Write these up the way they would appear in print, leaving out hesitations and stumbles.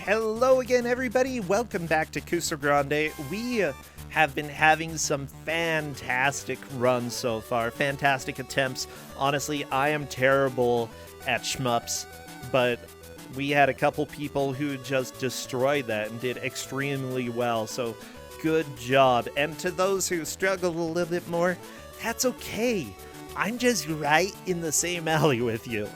Hello again, everybody. Welcome back to Ku5ogrande. We have been having some fantastic runs so far, fantastic attempts. Honestly, I am terrible at shmups, but we had a couple people who just destroyed that and did extremely well, so good job. And to those who struggle a little bit more, that's okay. I'm just right in the same alley with you.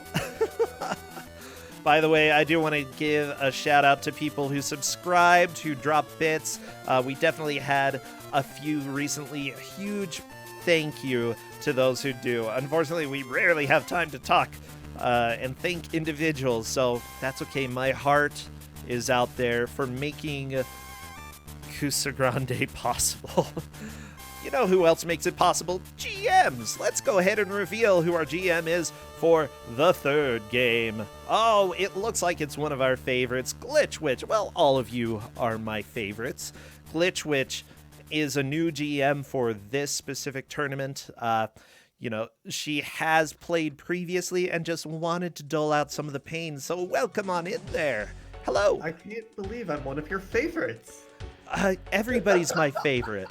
By the way, I do want to give a shout out to people who subscribed, who dropped bits. We definitely had a few recently. Huge thank you to those who do. Unfortunately, we rarely have time to talk and thank individuals, so that's okay. My heart is out there for making Ku5ogrande possible. You know who else makes it possible? GMs! Let's go ahead and reveal who our GM is for the third game. Oh, it looks like it's one of our favorites, Glitchwitch. Well, all of you are my favorites. Glitchwitch is a new GM for this specific tournament. She has played previously and just wanted to dole out some of the pain, so welcome on in there. Hello. I can't believe I'm one of your favorites. Everybody's my favorite.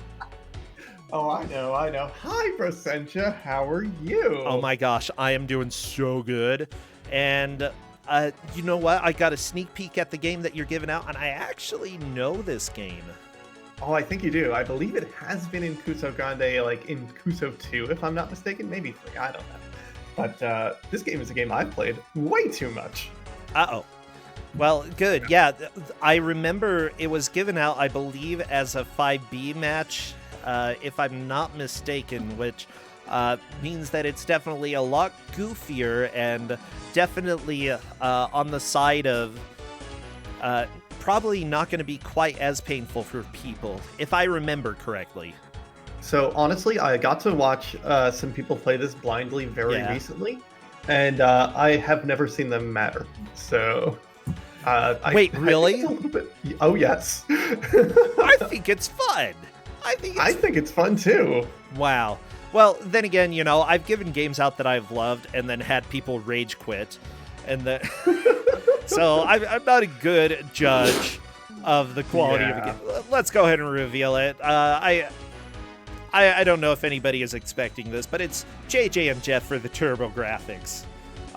Oh, I know. Hi, Brossentia. How are you? Oh my gosh, I am doing so good. And you know what? I got a sneak peek at the game that you're giving out, and I actually know this game. Oh, I think you do. I believe it has been in Ku5ogrande, like in Kuso 2, if I'm not mistaken. Maybe 3, I don't know. But this game is a game I've played way too much. Uh-oh. Well, good. Yeah, I remember it was given out, I believe, as a 5B match, if I'm not mistaken, which means that it's definitely a lot goofier and definitely on the side of probably not going to be quite as painful for people, if I remember correctly. So honestly, I got to watch some people play this blindly very recently, and I have never seen them matter. So... Wait, really? Oh, yes. I think it's fun. I think it's fun too. Wow. Well, then again, you know, I've given games out that I've loved and then had people rage quit, and so I'm not a good judge of the quality of a game. Let's go ahead and reveal it. I don't know if anybody is expecting this, but it's JJ and Jeff for the TurboGrafx.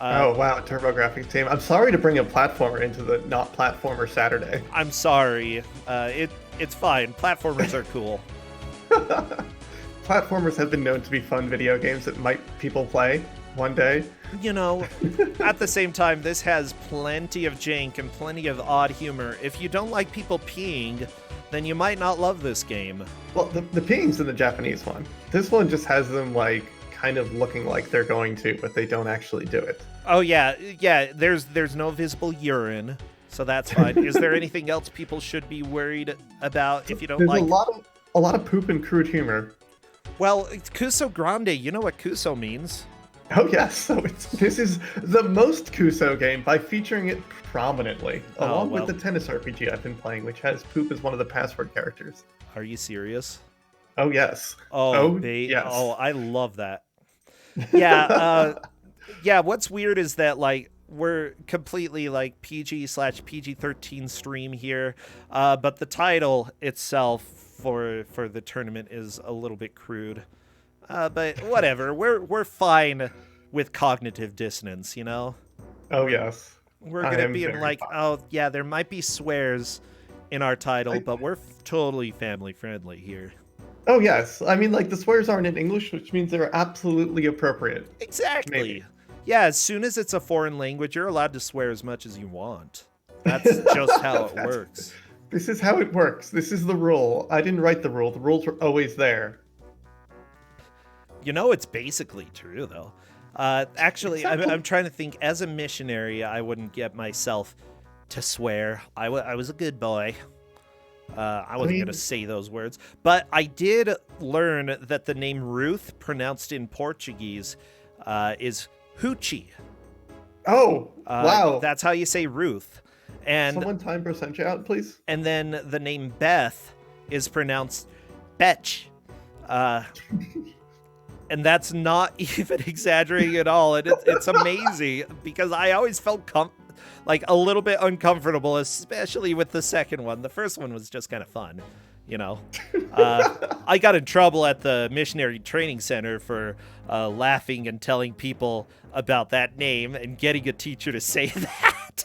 Oh, wow, TurboGrafx team. I'm sorry to bring a platformer into the not platformer Saturday. I'm sorry. It's fine. Platformers are cool. Platformers have been known to be fun video games that people play one day. You know, at the same time, this has plenty of jank and plenty of odd humor. If you don't like people peeing, then you might not love this game. Well, the peeing's in the Japanese one. This one just has them, like, kind of looking like they're going to, but they don't actually do it. Oh, yeah. There's no visible urine, so that's fine. Is there anything else people should be worried about if you don't like? There's a lot of poop and crude humor. Well, Ku5ogrande, you know what Kuso means. Oh, yes. So this is the most Kuso game by featuring it prominently, along with the tennis RPG I've been playing, which has poop as one of the password characters. Are you serious? Oh, yes. Yes. Oh, I love that. Yeah, what's weird is that, like, we're completely, like, PG/PG-13 stream here, but the title itself for the tournament is a little bit crude. But whatever, we're fine with cognitive dissonance, you know? Oh, yes. We're gonna be like, oh, yeah, there might be swears in our title, but we're totally family-friendly here. Oh, yes. I mean, like, the swears aren't in English, which means they're absolutely appropriate. Exactly. Maybe. Yeah, as soon as it's a foreign language, you're allowed to swear as much as you want. That's just how it works. This is how it works. This is the rule. I didn't write the rule. The rules are always there. You know, it's basically true, though. Actually, I'm trying to think. As a missionary, I wouldn't get myself to swear. I was a good boy. I wasn't going to say those words. But I did learn that the name Ruth, pronounced in Portuguese, is Hoochie. Oh, wow. That's how you say Ruth. And someone time Brossentia out, please. And then the name Beth is pronounced Betch. And that's not even exaggerating at all. And it's amazing because I always felt like a little bit uncomfortable, especially with the second one. The first one was just kind of fun, you know. I got in trouble at the missionary training center for laughing and telling people about that name and getting a teacher to say that.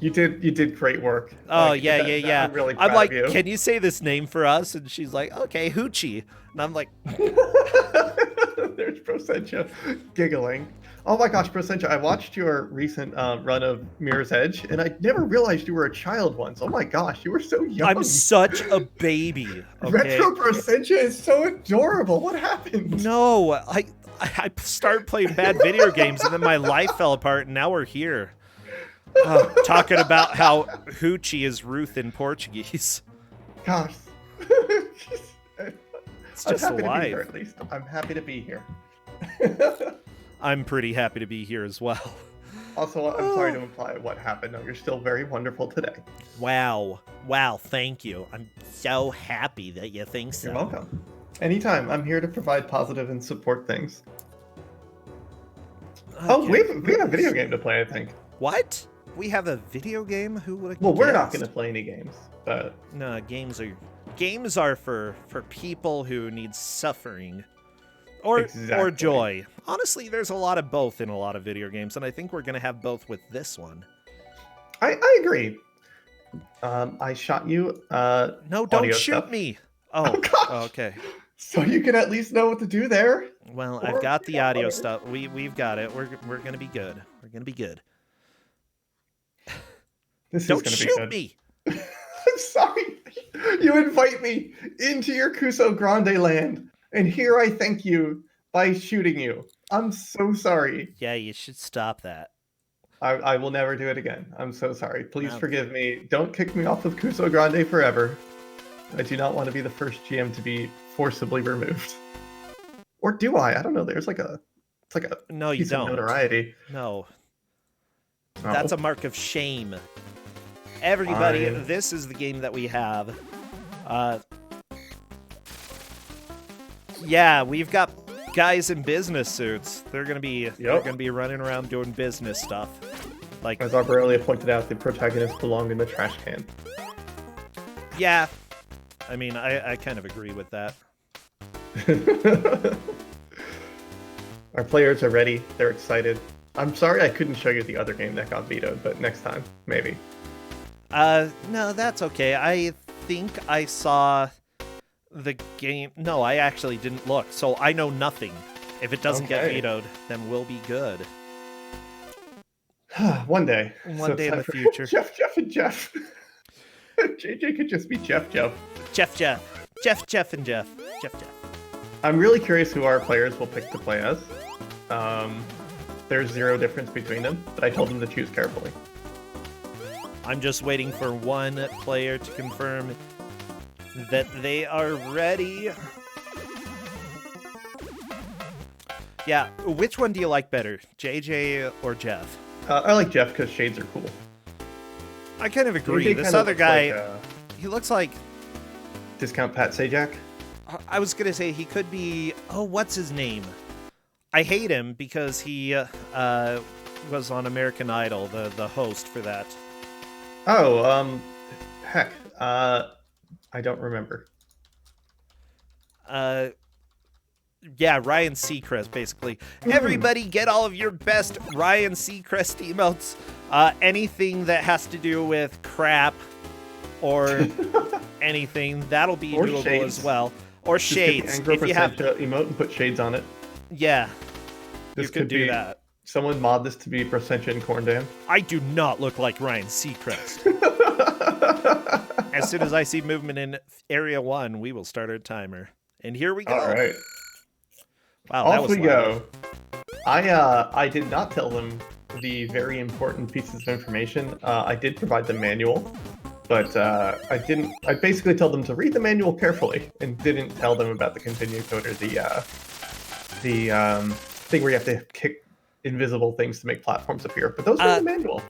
You did great work. Oh, Like, yeah. I'm really proud I'm like, of you. can you say this name for us? And she's like, okay, Hoochie. And I'm like, There's Prosentia giggling. Oh my gosh, Prosentia, I watched your recent run of Mirror's Edge, and I never realized you were a child once. Oh my gosh, you were so young. I'm such a baby. Okay? Retro Prosentia is so adorable. What happened? No, I started playing bad video games, and then my life fell apart, and now we're here. Talking about how Hoochie is Ruth in Portuguese. Gosh. It's I'm just happy to be life. here, at least. I'm happy to be here. I'm pretty happy to be here as well. Also, I'm sorry to imply what happened. No, you're still very wonderful today. Wow, thank you. I'm so happy that you think so. You're welcome. Anytime. I'm here to provide positive and support things. Okay. Oh, we have a video game to play, I think. What? We have a video game? Who would have Well, we're not guessed? going to play any games, but No, games are for people who need suffering or Exactly. joy. Honestly, there's a lot of both in a lot of video games, and I think we're gonna have both with this one. I agree. I shot you. No, don't audio shoot stuff. me. Oh, Oh, gosh. okay. So you can at least know what to do there. Well, Or- I've got the yeah, audio whatever. stuff. We've got it. We're gonna be good. We're gonna be good. This Don't is going to be shoot good. me. I'm sorry. You invite me into your Ku5ogrande land, and here I thank you by shooting you. I'm so sorry. Yeah, you should stop that. I will never do it again. I'm so sorry. Please No. forgive me. Don't kick me off of Ku5ogrande forever. I do not want to be the first GM to be forcibly removed. Or do I? I don't know. It's like a No, you piece of don't. notoriety. No, Oh. that's a mark of shame. Everybody, Fine. this is the game that we have. Yeah, we've got guys in business suits. They're gonna be running around doing business stuff. Like, As Arborelia pointed out, the protagonist belonged in the trash can. yeah. I mean, I kind of agree with that. Our players are ready. They're excited. I'm sorry I couldn't show you the other game that got vetoed, but next time, maybe. No, that's okay. I think I saw the game. No, I actually didn't look, so I know nothing. If it doesn't get Okay. vetoed, then we'll be good. One day. One day in time the for future. Jeff and Jeff. JJ could just be Jeff. Jeff and Jeff. I'm really curious who our players will pick to play as. There's zero difference between them, but I told them to choose carefully. I'm just waiting for one player to confirm that they are ready. Yeah, which one do you like better, JJ or Jeff? I like Jeff because shades are cool. I kind of agree. JJ This kinda other looks guy, like, he looks like, Discount Pat Sajak. I was going to say he could be, oh, what's his name? I hate him because he was on American Idol, the host for that. Oh, heck. I don't remember. Yeah, Ryan Seacrest, basically. Everybody get all of your best Ryan Seacrest emotes. Anything that has to do with crap or anything, that'll be Or doable shades. as well. Or Just get shades, the if you have. emote and put shades on it. Yeah, This you could do be that. Someone mod this to be Prosentia and Corndam. I do not look like Ryan Seacrest. As soon as I see movement in Area 1, we will start our timer. And here we go. All right. Wow, that Off was we loud. go. I did not tell them the very important pieces of information. I did provide the manual, but I didn't. I basically told them to read the manual carefully and didn't tell them about the continue code or the thing where you have to kick invisible things to make platforms appear. But those are in the manual.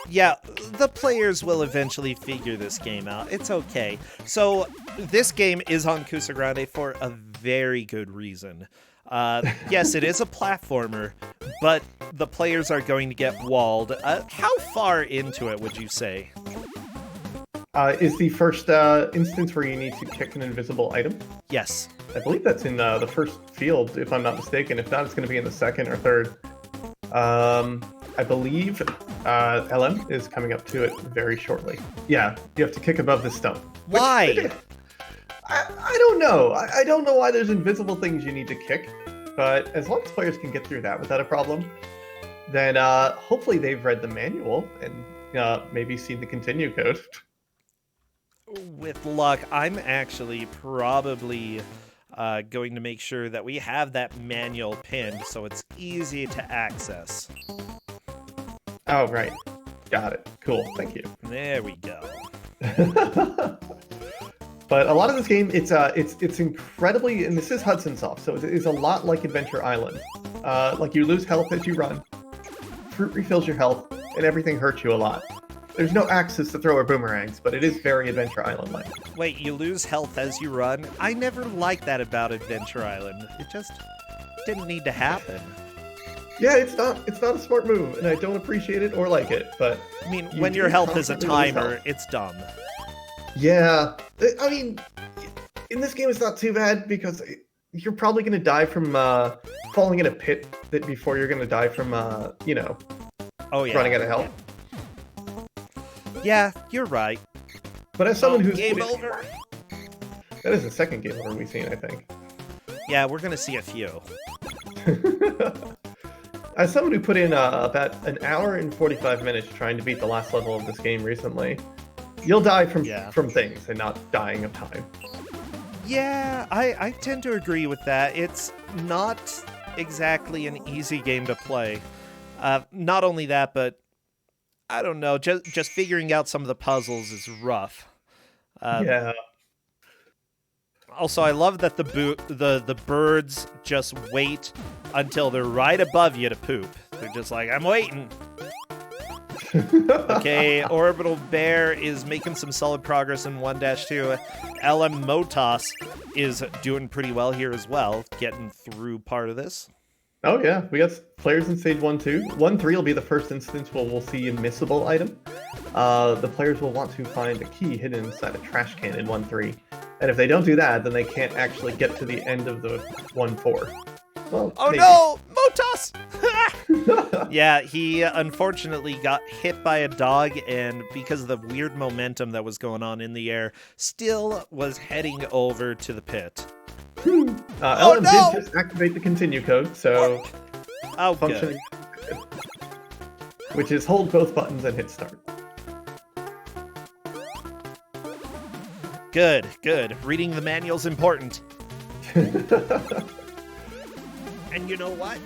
Yeah, the players will eventually figure this game out. It's okay. So this game is on Ku5ogrande for a very good reason. Yes, it is a platformer, but the players are going to get walled. How far into it would you say? Is the first instance where you need to kick an invisible item? Yes. I believe that's in the first field, if I'm not mistaken. If not, it's going to be in the second or third. I believe LM is coming up to it very shortly. Yeah, you have to kick above the stone. Why? I don't know. I don't know why there's invisible things you need to kick, but as long as players can get through that without a problem, then hopefully they've read the manual and maybe seen the continue code. With luck, I'm actually probably going to make sure that we have that manual pinned so it's easy to access. Oh, right. Got it. Cool. Thank you. There we go. But a lot of this game, it's incredibly, and this is Hudson Soft, so it's a lot like Adventure Island. Like you lose health as you run, fruit refills your health, and everything hurts you a lot. There's no axes to throw or boomerangs, but it is very Adventure Island-like. Wait, you lose health as you run? I never liked that about Adventure Island. It just didn't need to happen. Yeah, it's not a smart move, and I don't appreciate it or like it, but... I mean, when your health is a timer, it's dumb. Yeah, I mean, in this game it's not too bad, because you're probably going to die from falling in a pit before you're going to die from, running out of health. Yeah, you're right. But as someone who's... Game over? That is the second game over we've seen, I think. Yeah, we're going to see a few. As someone who put in about an hour and 45 minutes trying to beat the last level of this game recently, you'll die from things and not dying of time. Yeah, I tend to agree with that. It's not exactly an easy game to play. Not only that, but I don't know, just figuring out some of the puzzles is rough. Yeah. Also, I love that the birds just wait until they're right above you to poop. They're just like, I'm waiting. Okay, Orbital Bear is making some solid progress in 1-2. LM Motos is doing pretty well here as well, getting through part of this. Oh yeah, we got players in stage 1-2. 1-3 will be the first instance where we'll see a missable item. The players will want to find a key hidden inside a trash can in 1-3. And if they don't do that, then they can't actually get to the end of the 1-4. Well, oh maybe. No! Motos! Yeah, he unfortunately got hit by a dog, and because of the weird momentum that was going on in the air, still was heading over to the pit. LM did just activate the continue code, so functioning good. Which is hold both buttons and hit start. Good, good. Reading the manual's important. And you know what?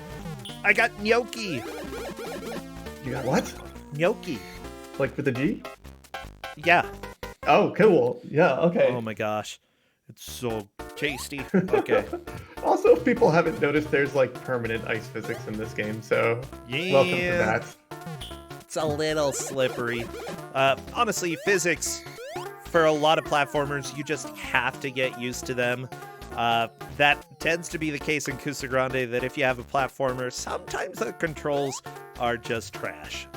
I got gnocchi. You got what? Gnocchi. Like with a G? Yeah. Oh, cool. Yeah, okay. Oh my gosh. It's so tasty. Okay. Also, if people haven't noticed, there's like permanent ice physics in this game, so welcome to that. It's a little slippery. Honestly, physics, for a lot of platformers, you just have to get used to them. That tends to be the case in Ku5ogrande, that if you have a platformer, sometimes the controls are just trash.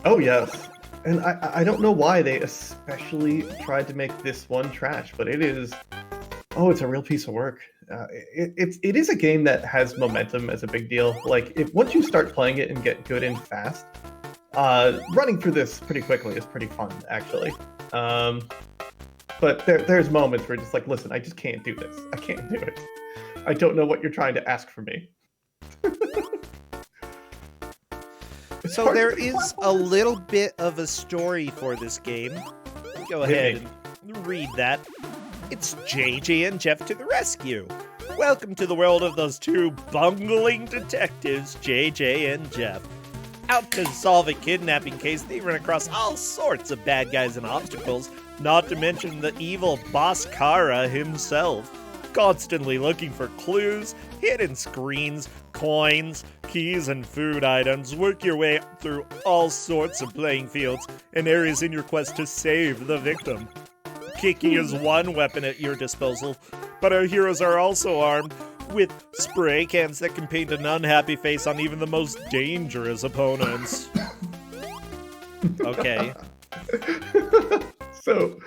Oh, yes. And I don't know why they especially tried to make this one trash, but it is... Oh, it's a real piece of work. It is a game that has momentum as a big deal. Like, once you start playing it and get good and fast, running through this pretty quickly is pretty fun, actually. But there's moments where you're just like, listen, I just can't do this. I can't do it. I don't know what you're trying to ask for me. So there is a little bit of a story for this game. Go ahead and read that. It's JJ and Jeff to the rescue. Welcome to the world of those two bungling detectives, JJ and Jeff. Out to solve a kidnapping case, they run across all sorts of bad guys and obstacles, not to mention the evil boss Kara himself. Constantly looking for clues, hidden screens, coins, keys, and food items, work your way through all sorts of playing fields and areas in your quest to save the victim. Kicking is one weapon at your disposal, but our heroes are also armed with spray cans that can paint an unhappy face on even the most dangerous opponents. Okay. So,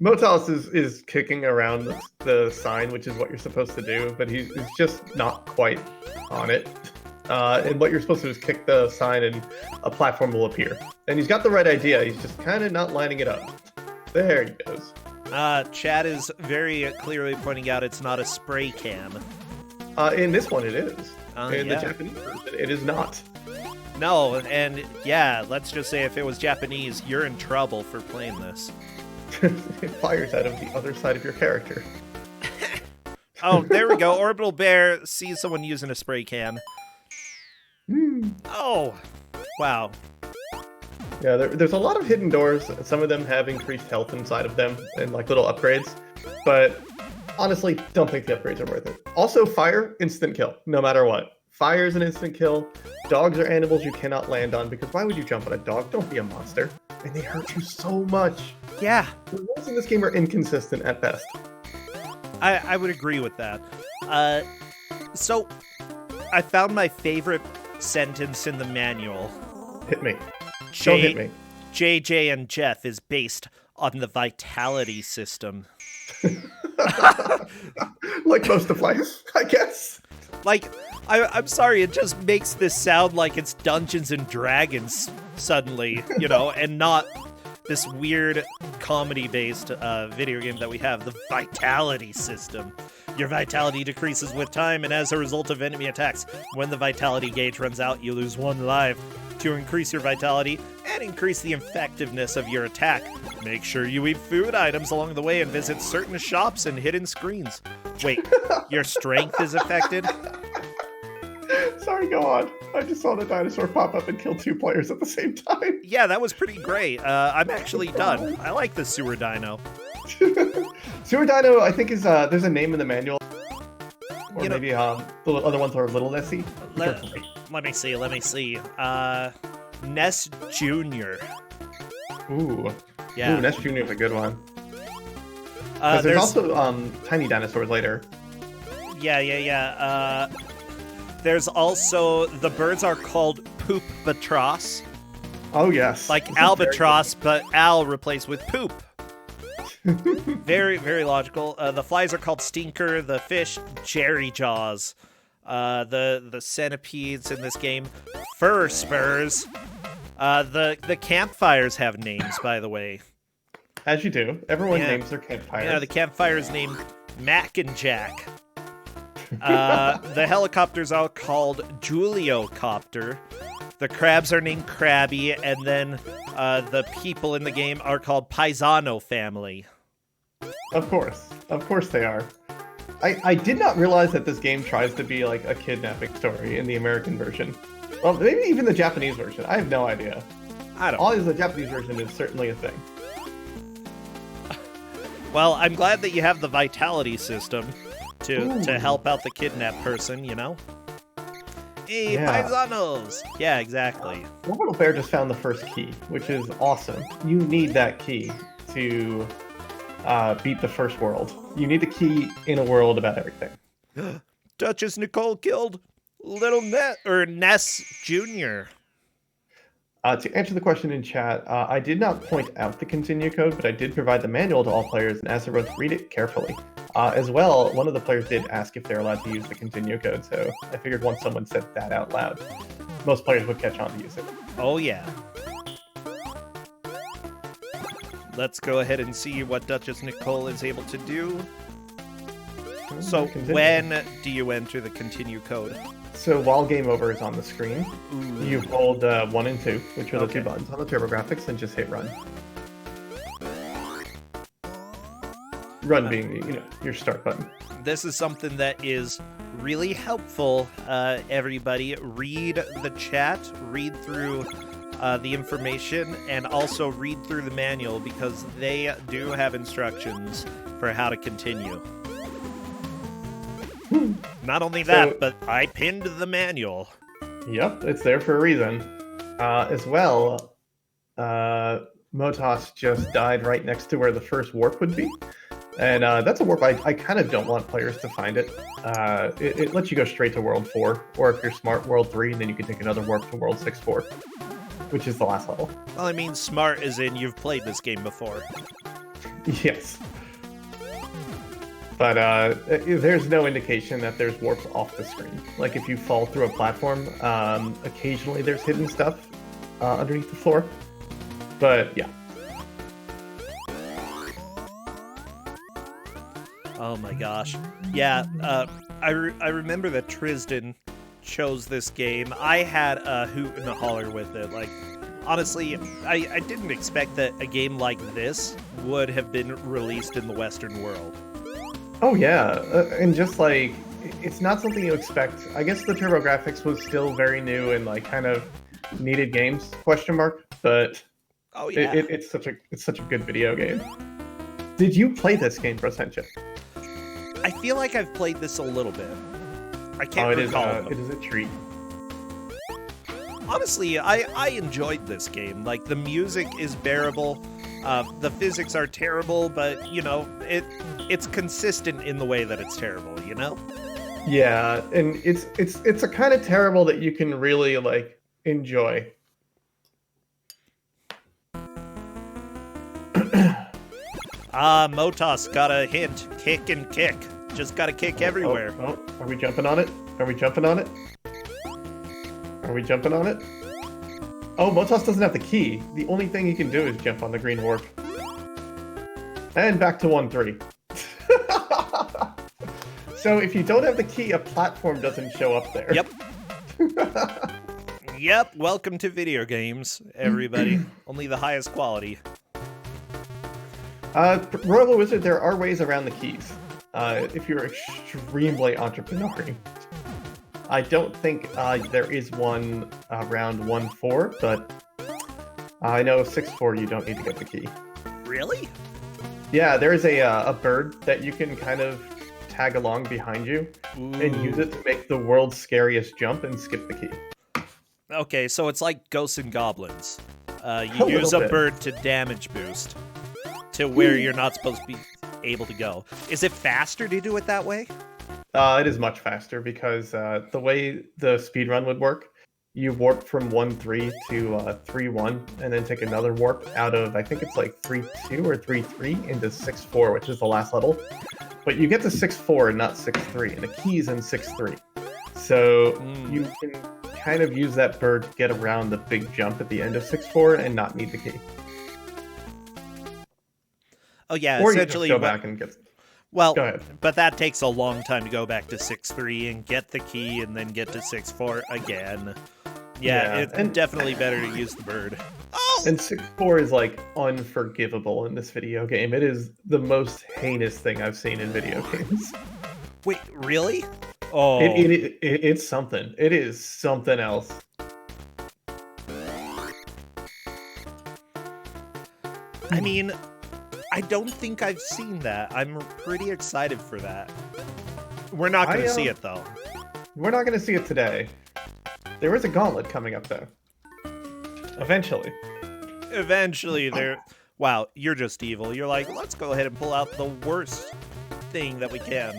Motos is kicking around the sign, which is what you're supposed to do, but he's just not quite on it. And what you're supposed to do is kick the sign and a platform will appear. And he's got the right idea, he's just kind of not lining it up. There he goes. Chad is very clearly pointing out it's not a spray can. In this one it is. In yeah. the Japanese version, it is not. No, and yeah, let's just say if it was Japanese, you're in trouble for playing this. It fires out of the other side of your character. Oh, there we go. Orbital Bear sees someone using a spray can. Oh, wow. Yeah, there's a lot of hidden doors. Some of them have increased health inside of them and like little upgrades. But honestly, don't think the upgrades are worth it. Also, fire, instant kill, no matter what. Fire is an instant kill. Dogs are animals you cannot land on because why would you jump on a dog? Don't be a monster. And they hurt you so much. Yeah. The rules in this game are inconsistent at best. I would agree with that. So, I found my favorite sentence in the manual. Hit me. Don't hit me. JJ and Jeff is based on the vitality system. Like most of life, I guess. Like, I'm sorry, it just makes this sound like it's Dungeons and Dragons suddenly, you know, and not this weird comedy-based video game that we have, the vitality system. Your vitality decreases with time, and as a result of enemy attacks, when the vitality gauge runs out, you lose 1 life. To increase your vitality and increase the effectiveness of your attack, make sure you eat food items along the way and visit certain shops and hidden screens. Wait, your strength is affected? Sorry, go on. I just saw the dinosaur pop up and kill 2 players at the same time. Yeah, that was pretty great. I'm actually done. I like the sewer dino. Sewer dino, I think, is there's a name in the manual. Or You know- maybe the other ones are a little lessy. Let me see. Ness Jr. Ooh. Yeah. Ooh, Ness Jr. is a good one. 'Cause there's also tiny dinosaurs later. Yeah. There's also, the birds are called Ku5ogrande. Oh, yes. Like This is albatross, but al replaced with poop. Very, very logical. The flies are called Stinker, the fish, Jerry Jaws. The centipedes in this game, Fur Spurs. The campfires have names, by the way. As you do. Everyone Yeah. names their campfires. Yeah, the campfire is named Mac and Jack. The helicopters are called Julio Copter. The crabs are named Krabby, and then the people in the game are called Paisano family. Of course they are. I did not realize that this game tries to be like a kidnapping story in the American version. Well, maybe even the Japanese version. I have no idea. I don't All is the Japanese version is certainly a thing. Well, I'm glad that you have the vitality system to Ooh. help out the kidnapped person, you know? Hey, Yeah. paisanos! Yeah, exactly. Orbital Bear just found the first key, which is awesome. You need that key to beat the first world. You need the key in a world about everything. Duchess Nicole killed Little Ness Jr. To answer the question in chat, I did not point out the continue code, but I did provide the manual to all players and asked everyone to read it carefully. As well, one of the players did ask if they're allowed to use the continue code, so I figured once someone said that out loud, most players would catch on to use it. Oh, yeah. Let's go ahead and see what Duchess Nicole is able to do. So, Continue. when do you enter the continue code? So while game over is on the screen, Ooh. you hold 1 and 2, which are the Okay. 2 buttons on the TurboGrafx, and just hit run. Run being, your start button. This is something that is really helpful, everybody. Read the chat, read through the information, and also read through the manual because they do have instructions for how to continue. Not only that, but I pinned the manual. Yep, it's there for a reason. As well, Motos just died right next to where the first warp would be. And that's a warp I kind of don't want players to find it. It lets you go straight to World 4, or if you're smart, World 3, and then you can take another warp to World 6-4, which is the last level. Well, I mean, smart as in you've played this game before. Yes. But there's no indication that there's warps off the screen. Like if you fall through a platform, occasionally there's hidden stuff underneath the floor. But yeah. Oh my gosh. Yeah, I remember that Tristan chose this game. I had a hoot and a holler with it. Like, honestly, I didn't expect that a game like this would have been released in the Western world. Oh yeah, and just like, it's not something you expect. I guess the TurboGrafx was still very new and like kind of needed games, question mark, but oh yeah. It's such a good video game. Did you play this game, Brossentia? I feel like I've played this a little bit. I can't recall. It is a treat. Honestly, I enjoyed this game. Like, the music is bearable. The physics are terrible, but, you know, it's consistent in the way that it's terrible, you know? Yeah, and it's a kind of terrible that you can really, like, enjoy. Motos got a hint. Kick and kick. Just gotta kick everywhere. Oh, are we jumping on it? Are we jumping on it? Are we jumping on it? Oh, Motos doesn't have the key. The only thing he can do is jump on the green warp. And back to 1-3. So if you don't have the key, a platform doesn't show up there. Yep. Yep, welcome to video games, everybody. Only the highest quality. Royal Wizard, there are ways around the keys. If you're extremely entrepreneurial. I don't think there is one around 1-4, but I know 6-4 you don't need to get the key. Really? Yeah, there is a bird that you can kind of tag along behind you and use it to make the world's scariest jump and skip the key. Okay, so it's like Ghosts and Goblins. You use a bird to damage boost to where you're not supposed to be able to go. Is it faster to do it that way? It is much faster because the way the speedrun would work, you warp from 1-3 to 3-1, and then take another warp out of, I think it's like 3-2 or 3-3 into 6-4, which is the last level. But you get to 6-4 and not 6-3, and the key's in 6-3. So you can kind of use that bird to get around the big jump at the end of 6-4 and not need the key. Oh yeah, or essentially. You just go back and get. Well, go ahead. But that takes a long time to go back to 6-3 and get the key and then get to 6-4 again. Yeah, it's definitely better to use the bird. Oh! And 6-4 is like unforgivable in this video game. It is the most heinous thing I've seen in video games. Wait, really? Oh, it's something. It is something else. I mean, I don't think I've seen that. I'm pretty excited for that. We're not going to see it, though. We're not going to see it today. There is a gauntlet coming up, though. Eventually. Eventually, there... Wow, you're just evil. You're like, let's go ahead and pull out the worst thing that we can.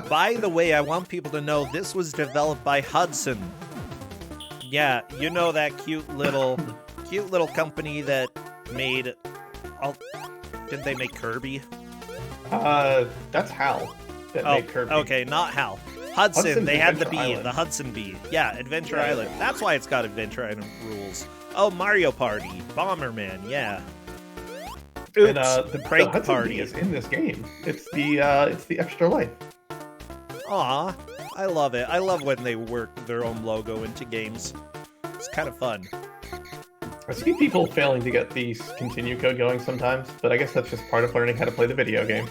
By the way, I want people to know this was developed by Hudson. Yeah, you know that cute little company that made... Didn't they make Kirby? That's Hal that made Kirby. Okay, not Hal. Hudson, they had the bee, Island. the Hudson bee. Yeah, Adventure Island. That's why it's got Adventure Island rules. Oh, Mario Party, Bomberman, yeah. Oops, And the Prank Hudson Party bee is in this game. It's the extra life. Aw, I love it. I love when they work their own logo into games. It's kind of fun. I see people failing to get the continue code going sometimes, but I guess that's just part of learning how to play the video game.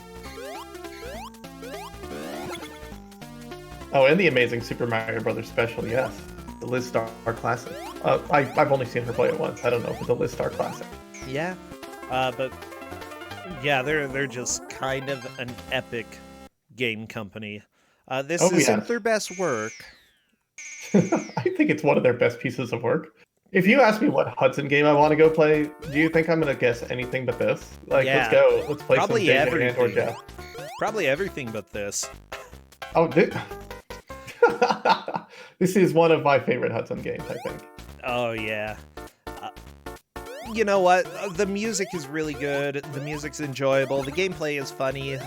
Oh, and the amazing Super Mario Brothers special, yes. The Liz Star Classic. I've only seen her play it once. I don't know if it's a Liz Star Classic. Yeah, but yeah, they're just kind of an epic game company. This isn't their best work. I think it's one of their best pieces of work. If you ask me what Hudson game I want to go play, do you think I'm gonna guess anything but this? Like, Yeah. let's go. Let's play Probably some JJ everything. and or Jeff. Probably everything but this. Oh, this is one of my favorite Hudson games, I think. Oh, yeah. You know what? The music is really good. The music's enjoyable. The gameplay is funny.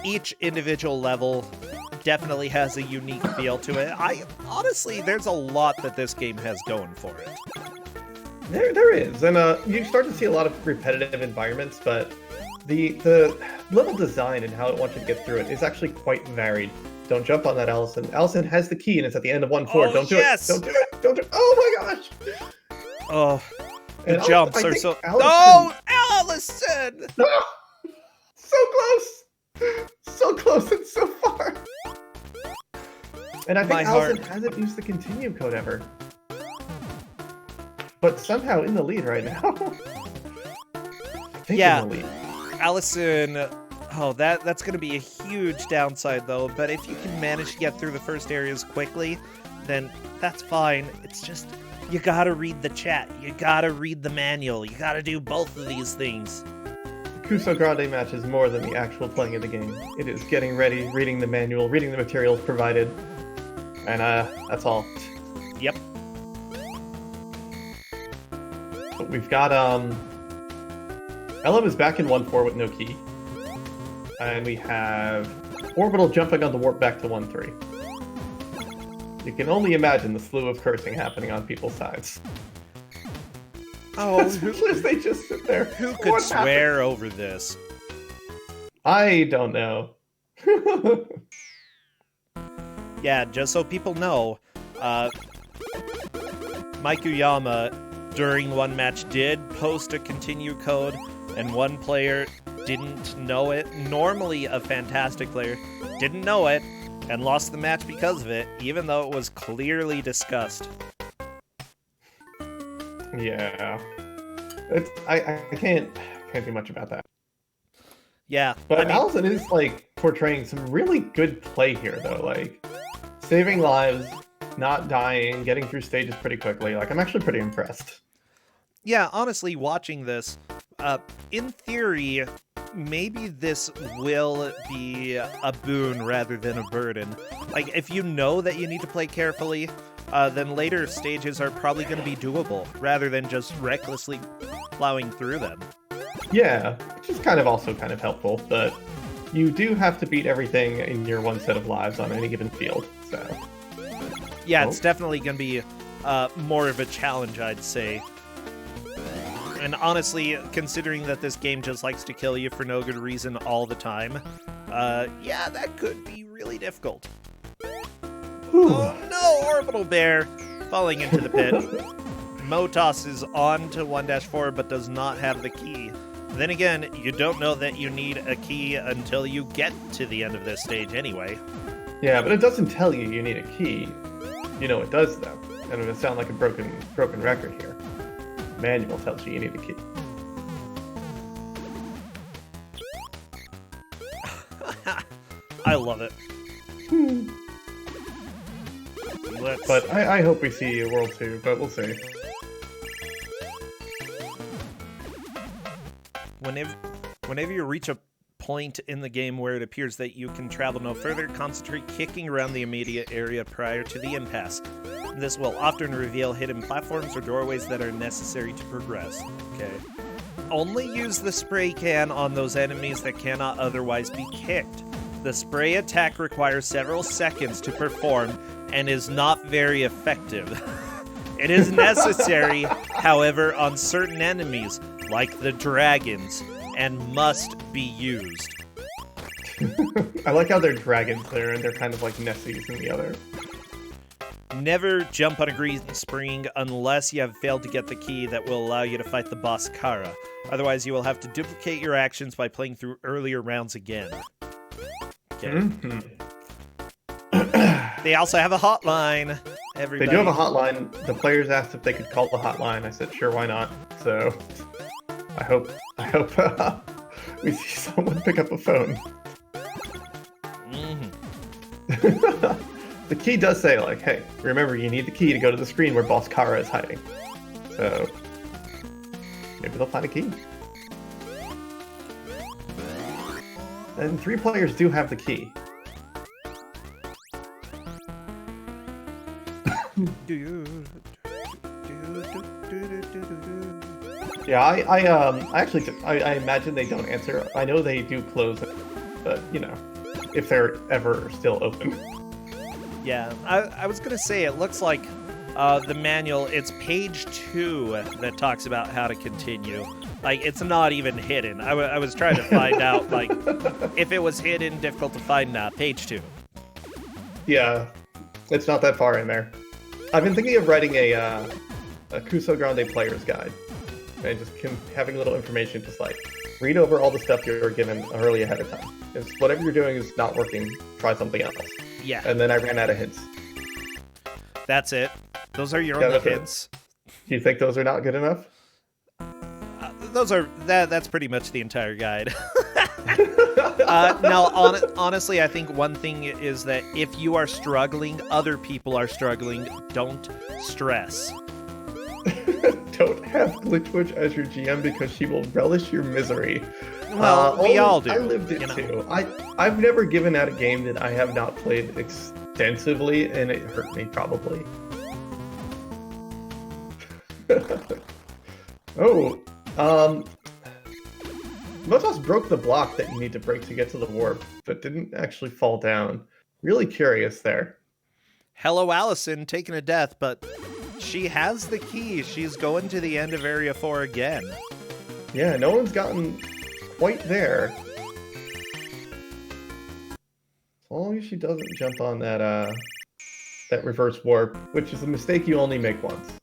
Each individual level definitely has a unique feel to it. Honestly, there's a lot that this game has going for it. There is, and you start to see a lot of repetitive environments, but the level design and how it wants you to get through it is actually quite varied. Don't jump on that, Allison. Allison has the key, and it's at the end of 1-4. Oh, Don't do yes! it. Don't do it. Don't do it. Oh my gosh! Oh, the And jumps I are think so... Allison- Oh, Allison! So close! So close and so far! And I think My Allison heart. hasn't used the continue code ever. But somehow in the lead right now. I think Yeah. in the lead. Allison... Oh, that's going to be a huge downside, though. But if you can manage to get through the first areas quickly, then that's fine. It's just, you gotta read the chat. You gotta read the manual. You gotta do both of these things. The Ku5ogrande match is more than the actual playing of the game. It is getting ready, reading the manual, reading the materials provided. And that's all. Yep. But we've got, Ella is back in 1-4 with no key. And we have Orbital jumping on the warp back to 1-3. You can only imagine the slew of cursing happening on people's sides. Oh, Especially as they just sit there. who could What swear over this? happened? I don't know. Yeah, just so people know, Mikuyama, during one match, did post a continue code, and one player didn't know it. Normally a fantastic player didn't know it, and lost the match because of it, even though it was clearly discussed. Yeah. I can't do much about that. Yeah, But I mean, Allison is, like, portraying some really good play here, though. Like, saving lives, not dying, getting through stages pretty quickly. Like, I'm actually pretty impressed. yeah, honestly, watching this, in theory, maybe this will be a boon rather than a burden. Like, if you know that you need to play carefully, then later stages are probably going to be doable, rather than just recklessly plowing through them. Yeah, which is kind of helpful, but you do have to beat everything in your one set of lives on any given field, so... Yeah, Oh. it's definitely going to be more of a challenge, I'd say. And honestly, considering that this game just likes to kill you for no good reason all the time, yeah, that could be really difficult. Oh no, Orbital Bear falling into the pit. Motos is on to 1-4 but does not have the key. Then again, you don't know that you need a key until you get to the end of this stage anyway. Yeah, but it doesn't tell you you need a key. You know it does, though. And it would sound like a broken record here. Manual tells you you need a key. I love it. Let's... But I hope we see a World 2, but we'll see. Whenever you reach a point in the game where it appears that you can travel no further, concentrate kicking around the immediate area prior to the impasse. This will often reveal hidden platforms or doorways that are necessary to progress. Okay. Only use the spray can on those enemies that cannot otherwise be kicked. The spray attack requires several seconds to perform and is not very effective. It is necessary, however, on certain enemies, like the dragons, and must be used. I like how they're dragons there, and they're kind of like Nessies in the other. Never jump on a green spring unless you have failed to get the key that will allow you to fight the boss Kara. Otherwise, you will have to duplicate your actions by playing through earlier rounds again. Okay. Mm-hmm. They also have a hotline. Everybody. They do have a hotline. The players asked if they could call the hotline. I said, sure, why not? So, I hope we see someone pick up a phone. Mm-hmm. The key does say, like, hey, remember, you need the key to go to the screen where Boss Kara is hiding. So maybe they'll find a key. And 3 players do have the key. Yeah, I imagine they don't answer. I know they do close it, but you know, if they're ever still open. Yeah, I was gonna say it looks like the manual. It's page 2 that talks about how to continue. Like, it's not even hidden. I was trying to find out, like, if it was hidden, difficult to find. Page 2. Yeah, it's not that far in there. I've been thinking of writing a Ku5ogrande player's guide. And just having a little information, just like, read over all the stuff you're given early ahead of time. Because whatever you're doing is not working, try something else. Yeah. And then I ran out of hints. That's it. Those are your only hints. Do you think those are not good enough? That's pretty much the entire guide. Now, honestly, I think one thing is that if you are struggling, other people are struggling. Don't stress. Don't have Glitchwitch as your GM because she will relish your misery. Well, we all do. I lived it too. I've never given out a game that I have not played extensively, and it hurt me probably. Motos broke the block that you need to break to get to the warp, but didn't actually fall down. Really curious there. Hello, Allison, taking a death, but she has the key. She's going to the end of Area 4 again. Yeah, no one's gotten quite there. As long as she doesn't jump on that reverse warp, which is a mistake you only make once.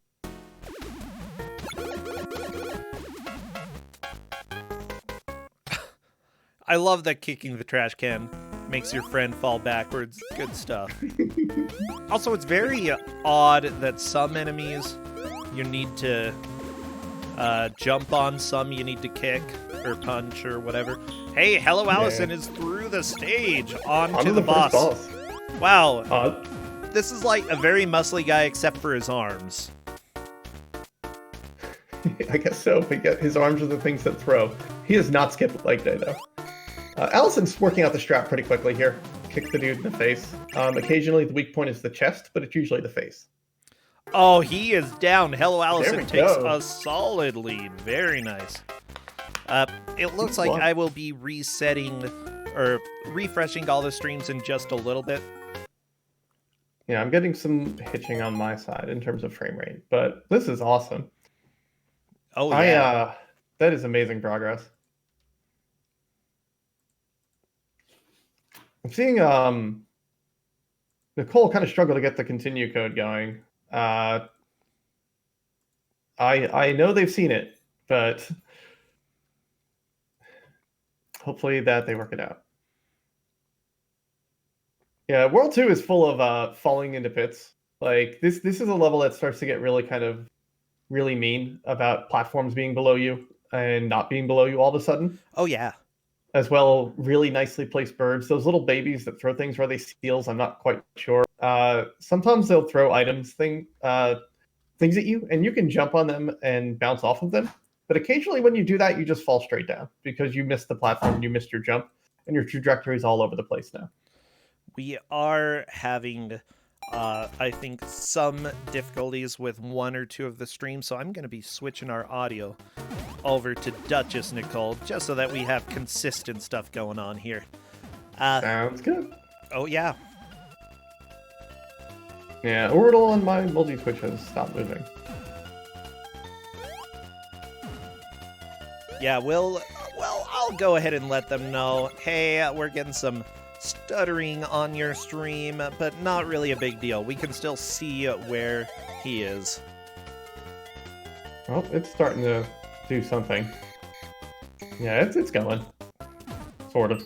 I love that kicking the trash can makes your friend fall backwards. Good stuff. Also, it's very odd that some enemies you need to jump on, some you need to kick or punch or whatever. Hey, Hello Allison is through the stage onto the boss. Wow. This is like a very muscly guy except for his arms. I guess so, but his arms are the things that throw. He has not skipped leg day, though. Allison's working out the strap pretty quickly here. Kick the dude in the face. Occasionally, the weak point is the chest, but it's usually the face. Oh, he is down. Hello Allison takes a solid lead. Very nice. It looks like I will be resetting or refreshing all the streams in just a little bit. Yeah, I'm getting some hitching on my side in terms of frame rate, but this is awesome. Oh, yeah. That is amazing progress. I'm seeing Nicole kind of struggle to get the continue code going. I know they've seen it, but hopefully that they work it out. Yeah, World 2 is full of falling into pits. Like this is a level that starts to get really mean about platforms being below you and not being below you all of a sudden. Oh yeah. As well, really nicely placed birds. Those little babies that throw things, where they steals, I'm not quite sure. Sometimes they'll throw things at you, and you can jump on them and bounce off of them. But occasionally when you do that, you just fall straight down because you missed the platform, you missed your jump, and your trajectory is all over the place now. We are having, I think, some difficulties with one or two of the streams, so I'm going to be switching our audio over to Duchess Nicole, just so that we have consistent stuff going on here. Sounds good. Oh, yeah. Yeah, Orbital on my multi-switch has stopped moving. Yeah, well, I'll go ahead and let them know, hey, we're getting some stuttering on your stream, but not really a big deal. We can still see where he is. Well, it's starting to do something. Yeah, it's going. Sort of.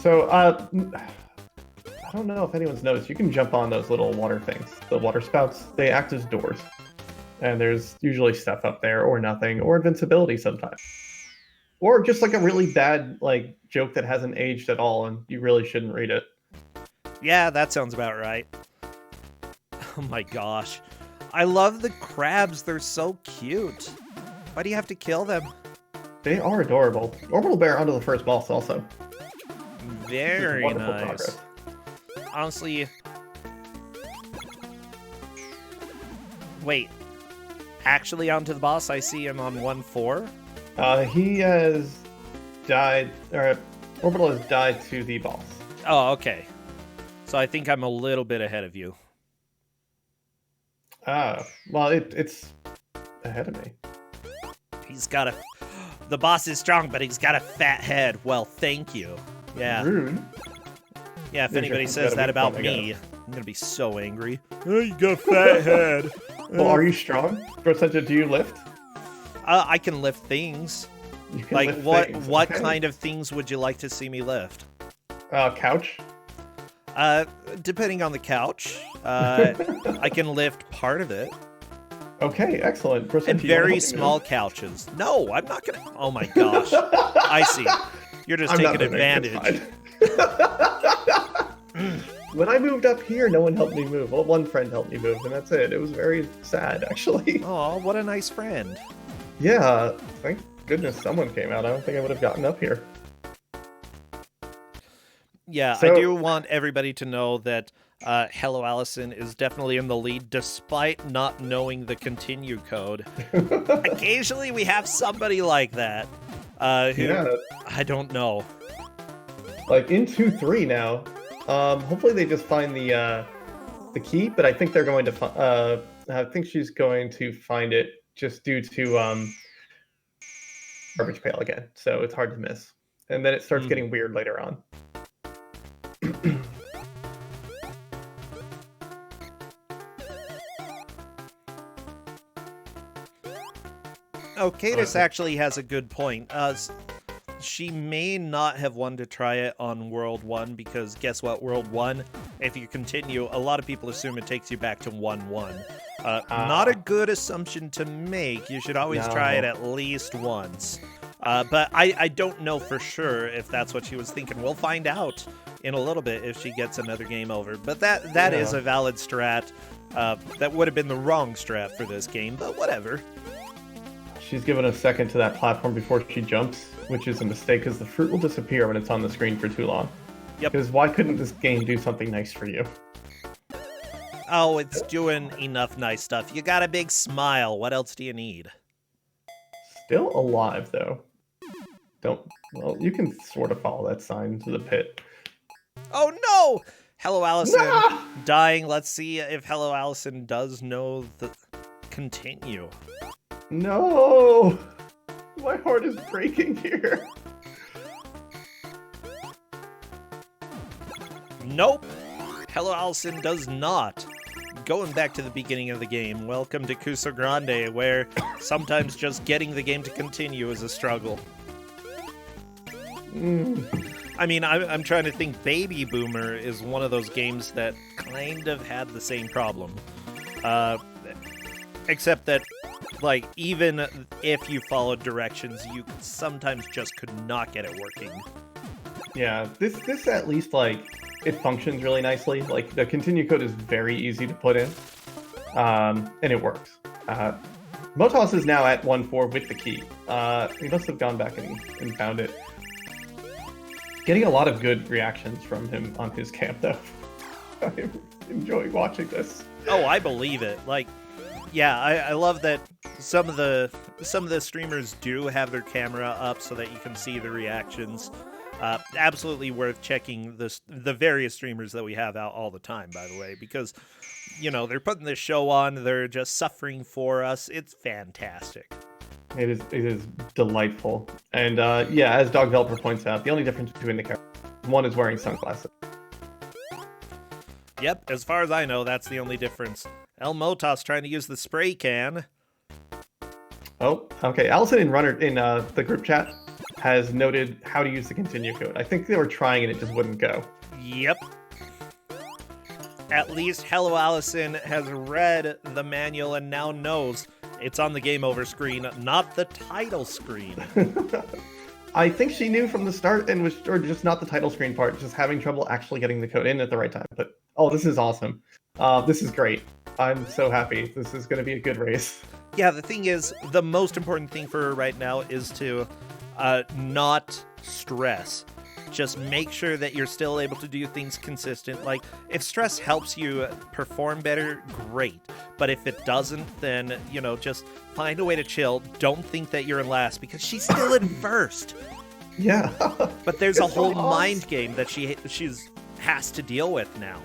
So, I don't know if anyone's noticed, you can jump on those little water things. The water spouts, they act as doors. And there's usually stuff up there, or nothing, or invincibility sometimes. Or just like a really bad joke that hasn't aged at all, and you really shouldn't read it. Yeah, that sounds about right. Oh my gosh. I love the crabs. They're so cute. Why do you have to kill them? They are adorable. Orbital Bear onto the first boss also. Very Wonderful nice. progress. Honestly... Wait. Actually onto the boss? I see him on 1-4? He has died, or Orbital has died to the boss. Oh, okay. So I think I'm a little bit ahead of you. Well, it's ahead of me. He's got a... The boss is strong, but he's got a fat head. Well, thank you. Yeah. Rude. Yeah, if There's anybody your- says gotta that be about fun, I me, I'm gonna be so angry. Oh, you got a fat head. Well, are you strong? Percentage, do you lift? I can lift things. You can Like, lift what things, what okay. kind of things would you like to see me lift? Couch? Depending on the couch. I can lift part of it. Okay, excellent. And Percentage, you wanna very help me small couches. No, I'm not gonna... Oh my gosh. I see. You're just I'm not taking moving, it's advantage. fine. When I moved up here, no one helped me move. Well, one friend helped me move, and that's it. It was very sad, actually. Oh, what a nice friend. Yeah, thank goodness someone came out. I don't think I would have gotten up here. Yeah, So- I do want everybody to know that Hello Allison is definitely in the lead despite not knowing the continue code. Occasionally we have somebody like that who Yeah, I don't know. like in 2-3 now. Hopefully they just find the key, but I think they're going to. I think she's going to find it just due to garbage pail again. So it's hard to miss, and then it starts getting weird later on. Oh, Cadis actually has a good point. She may not have wanted to try it on World 1 because guess what? World 1, if you continue, a lot of people assume it takes you back to 1-1. Not a good assumption to make. You should always try it at least once. But I don't know for sure if that's what she was thinking. We'll find out in a little bit if she gets another game over. But that is a valid strat. That would have been the wrong strat for this game, but whatever. She's given a second to that platform before she jumps, which is a mistake because the fruit will disappear when it's on the screen for too long. Yep. Because why couldn't this game do something nice for you? Oh, it's doing enough nice stuff. You got a big smile. What else do you need? Still alive, though. Well, you can sort of follow that sign to the pit. Oh no! Hello Allison No! dying. Let's see if Hello Allison does know the continue. No! My heart is breaking here. Nope. Hello Allison does not. Going back to the beginning of the game, welcome to Ku5ogrande, where sometimes just getting the game to continue is a struggle. I mean, I'm trying to think. Baby Boomer is one of those games that kind of had the same problem. Except that, like, even if you followed directions, you sometimes just could not get it working. Yeah, this at least, like, it functions really nicely. Like, the continue code is very easy to put in, and it works. Motos is now at 1-4 with the key. He must have gone back and found it. Getting a lot of good reactions from him on his camp, though. I'm enjoying watching this. Oh, I believe it. Like, yeah, I love that some of the streamers do have their camera up so that you can see the reactions. Absolutely worth checking the various streamers that we have out all the time, by the way, because, you know, they're putting this show on, they're just suffering for us. It's fantastic. It is delightful. And yeah, as Dog Developer points out, the only difference between the characters, one is wearing sunglasses. Yep, as far as I know, that's the only difference. El Motos trying to use the spray can. Oh, okay. Allison in the group chat has noted how to use the continue code. I think they were trying and it just wouldn't go. Yep. At least Hello Allison has read the manual and now knows it's on the game over screen, not the title screen. I think she knew from the start and or just not the title screen part, just having trouble actually getting the code in at the right time. But oh, this is awesome. This is great. I'm so happy. This is going to be a good race. Yeah, the thing is, the most important thing for her right now is to not stress. Just make sure that you're still able to do things consistent. Like, if stress helps you perform better, great. But if it doesn't, then, you know, just find a way to chill. Don't think that you're in last, because she's still in first. Yeah. But there's a whole mind game that she's has to deal with now.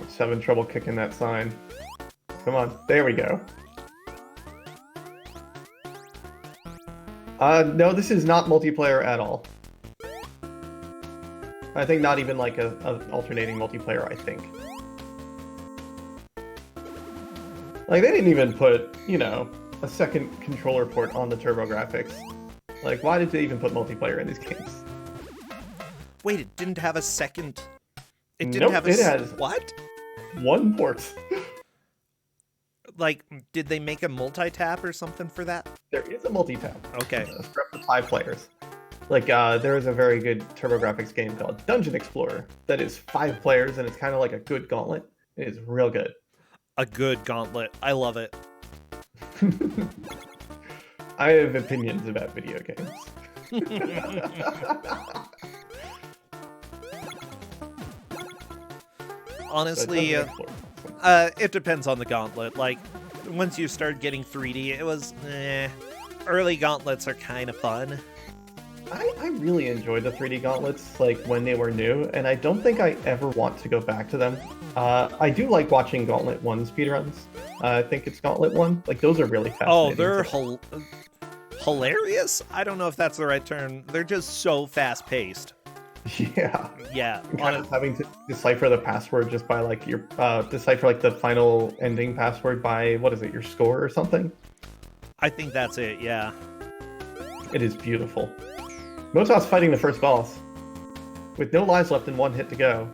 Just having trouble kicking that sign. Come on. There we go. No, this is not multiplayer at all. I think not even like a alternating multiplayer, I think. Like, they didn't even put, you know, a second controller port on the TurboGrafx. Like, why did they even put multiplayer in these games? Wait, it didn't have a second... It didn't Nope, have it has What? one port. Like, did they make a multi-tap or something for that? There is a multi-tap. Okay. For up to 5 players. Like, there is a very good TurboGrafx game called Dungeon Explorer that is 5 players, and it's kind of like a good gauntlet. It is real good. A good gauntlet. I love it. I have opinions about video games. Honestly, it depends on the gauntlet. Like, once you start getting 3D, it was, early gauntlets are kind of fun. I really enjoyed the 3D gauntlets, like, when they were new, and I don't think I ever want to go back to them. I do like watching Gauntlet 1 speedruns. I think it's Gauntlet 1. Like, those are really fascinating. Oh, they're hilarious? I don't know if that's the right term. They're just so fast-paced. Yeah. Yeah. Kind of having to decipher the password just by, like, your, decipher, like, the final ending password by, what is it, your score or something? I think that's it, yeah. It is beautiful. Motos fighting the first boss, with no lives left and 1 hit to go.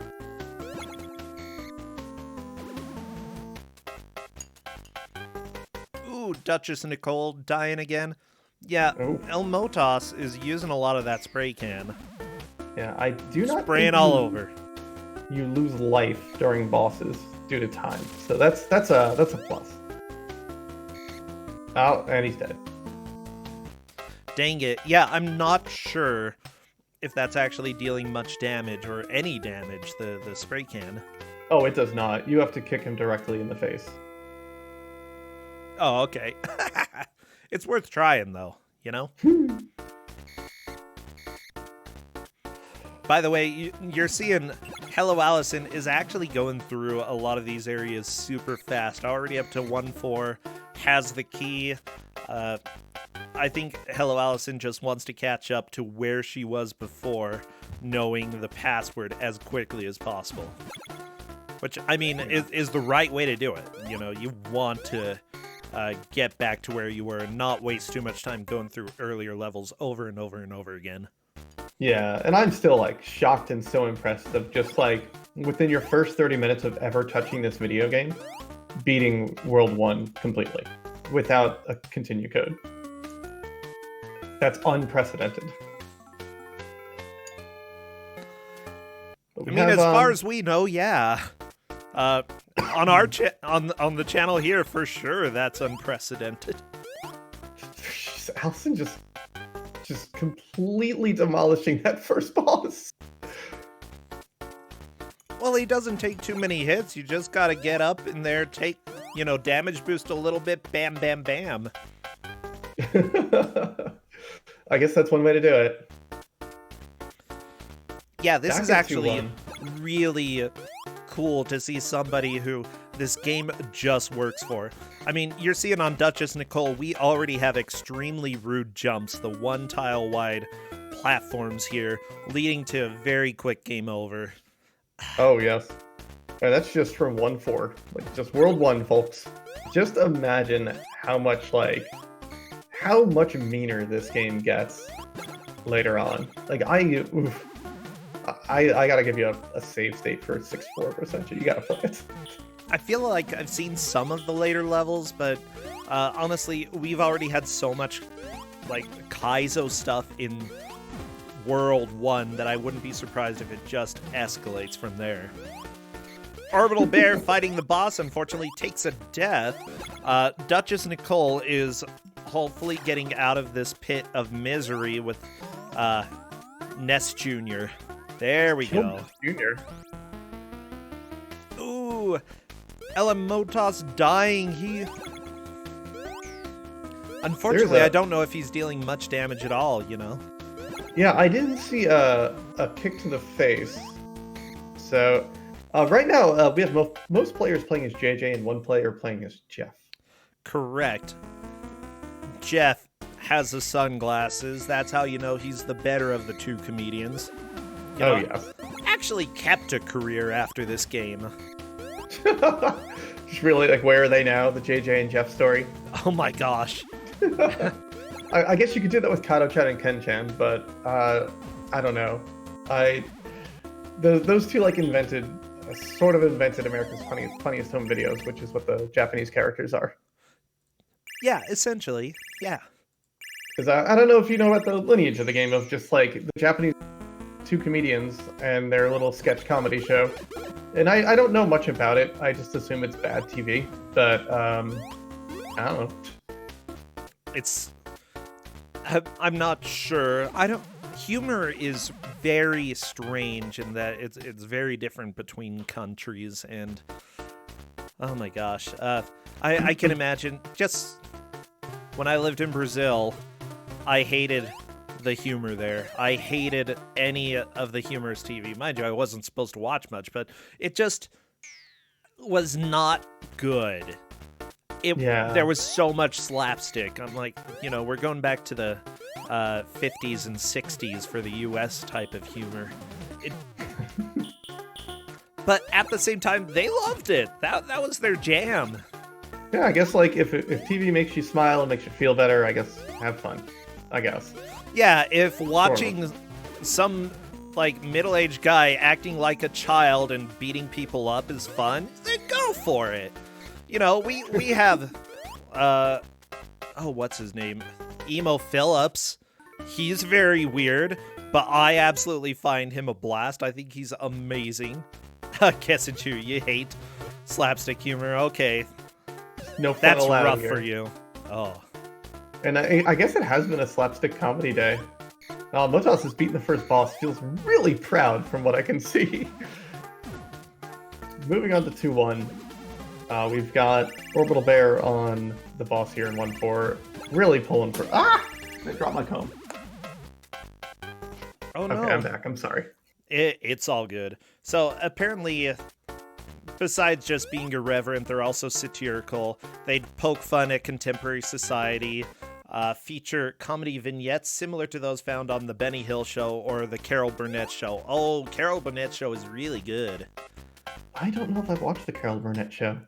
Ooh, Duchess Nicole dying again. Yeah, Oh. El Motos is using a lot of that spray can. Yeah, I do not Spraying think all over. You lose life during bosses due to time, so that's a plus. Oh, and he's dead. Dang it. Yeah, I'm not sure if that's actually dealing much damage or any damage, the spray can. Oh, it does not. You have to kick him directly in the face. Oh, okay. It's worth trying, though, you know? By the way, you're seeing Hello Allison is actually going through a lot of these areas super fast. Already up to 1-4, has the key. I think Hello Allison just wants to catch up to where she was before, knowing the password as quickly as possible. Which, I mean, is the right way to do it. You know, you want to get back to where you were and not waste too much time going through earlier levels over and over and over again. Yeah, and I'm still, like, shocked and so impressed of just, like, within your first 30 minutes of ever touching this video game, beating World 1 completely without a continue code. That's unprecedented. I mean, as far as we know, yeah. On our on the channel here, for sure, that's unprecedented. Allison just completely demolishing that first boss. Well, he doesn't take too many hits. You just gotta get up in there, take, you know, damage boost a little bit, bam, bam, bam. I guess that's one way to do it. Yeah, this is actually really cool to see somebody who this game just works for. I mean, you're seeing on Duchess Nicole, we already have extremely rude jumps, the 1 tile wide platforms here, leading to a very quick game over. Oh, yes. And that's just from 1-4. Like, just World 1, folks. Just imagine how much meaner this game gets later on. Like, I gotta give you a save state for 6-4%. You gotta play it. I feel like I've seen some of the later levels, but honestly, we've already had so much, like, Kaizo stuff in World 1 that I wouldn't be surprised if it just escalates from there. Orbital Bear fighting the boss unfortunately takes a death. Duchess Nicole is hopefully getting out of this pit of misery with Ness Jr. There we go. Junior. Ooh, Elamotas dying. Unfortunately, I don't know if he's dealing much damage at all, you know? Yeah, I didn't see a kick to the face. So, right now, we have most players playing as JJ and one player playing as Jeff. Correct. Jeff has the sunglasses. That's how you know he's the better of the two comedians. You know, yes. Actually kept a career after this game. Just really, like, where are they now? The JJ and Jeff story? Oh my gosh. I guess you could do that with Kato-chan and Ken-chan, but I don't know. Those two like sort of invented America's funniest home videos, which is what the Japanese characters are. Yeah, essentially, yeah. Because I don't know if you know about the lineage of the game of just like the Japanese two comedians and their little sketch comedy show. And I don't know much about it. I just assume it's bad TV. But I don't know. I'm not sure. Humor is very strange in that it's very different between countries, and oh my gosh, I can imagine. Just when I lived in Brazil, I hated the humor there. I hated any of the humorous TV. Mind you, I wasn't supposed to watch much, but it just was not good. There was so much slapstick. I'm like, we're going back to the 50s and 60s for the U.S. type of humor. But at the same time, they loved it. That was their jam. Yeah, I guess like if TV makes you smile and makes you feel better, I guess have fun. I guess. Yeah, if watching some like middle-aged guy acting like a child and beating people up is fun, then go for it. We have what's his name? Emo Phillips. He's very weird, but I absolutely find him a blast. I think he's amazing. Guessing you hate slapstick humor. Okay. No fun That's allowed rough here. for you. Oh. And I guess it has been a slapstick comedy day. Motos has beaten the first boss. Feels really proud from what I can see. Moving on to 2-1. We've got Orbital Bear on the boss here in 1-4. Really pulling for... I dropped my comb. Oh, no. Okay, I'm back. I'm sorry. It's all good. So, apparently, besides just being irreverent, they're also satirical. They poke fun at contemporary society, feature comedy vignettes similar to those found on The Benny Hill Show or The Carol Burnett Show. Oh, Carol Burnett Show is really good. I don't know if I've watched The Carol Burnett Show.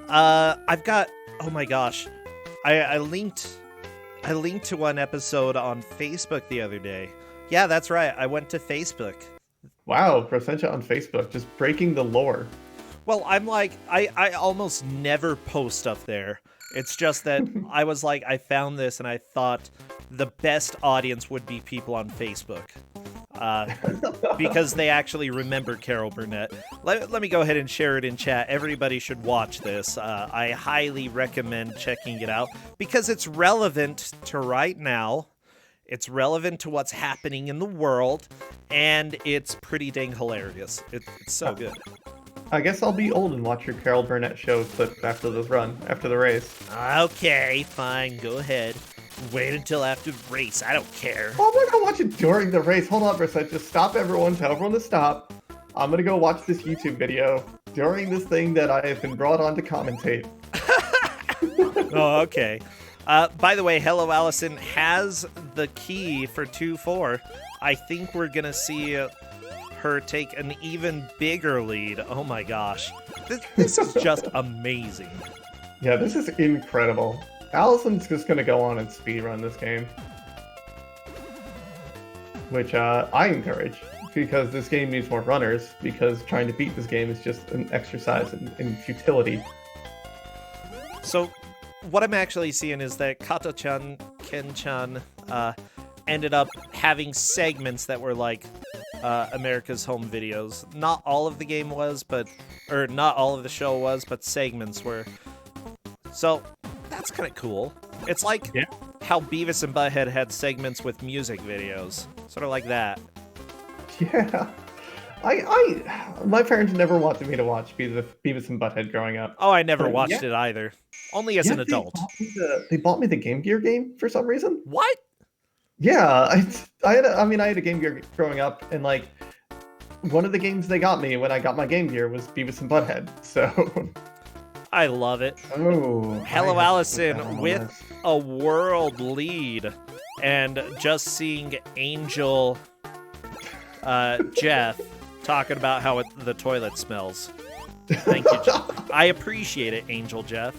I've got... Oh my gosh. I linked to one episode on Facebook the other day. Yeah, that's right. I went to Facebook. Wow, Prosentia on Facebook, just breaking the lore. Well, I'm like, I almost never post stuff there. It's just that I was like, I found this and I thought the best audience would be people on Facebook. Because they actually remember Carol Burnett. Let me go ahead and share it in chat. Everybody should watch this. I highly recommend checking it out because it's relevant to right now. It's relevant to what's happening in the world, and it's pretty dang hilarious. It's so good. I guess I'll be old and watch your Carol Burnett show clip after the race. Okay, fine, go ahead. Wait until after the race, I don't care. Oh, I'm not gonna watch it during the race. Hold on for a second. Just stop everyone, tell everyone to stop. I'm gonna go watch this YouTube video during this thing that I have been brought on to commentate. Oh, okay. By the way, Hello Allison has the key for 2-4. I think we're gonna see her take an even bigger lead. Oh my gosh. This is just amazing. Yeah, this is incredible. Allison's just gonna go on and speedrun this game. Which I encourage, because this game needs more runners, because trying to beat this game is just an exercise in futility. So, what I'm actually seeing is that Kato-chan, Ken-chan, ended up having segments that were like America's Home Videos. Not all of the game was, or not all of the show was, but segments were. So that's kind of cool. It's like how Beavis and Butthead had segments with music videos, sort of like that. Yeah. My parents never wanted me to watch Beavis and Butthead growing up. Oh, I never watched it either. Only as an adult. They bought me the Game Gear game for some reason. What? Yeah, I had a Game Gear growing up, and like one of the games they got me when I got my Game Gear was Beavis and Butthead. So I love it. Oh, Hello, Allison, with a world lead, and just seeing Angel Jeff talking about how the toilet smells. Thank you, Jeff. I appreciate it, Angel Jeff.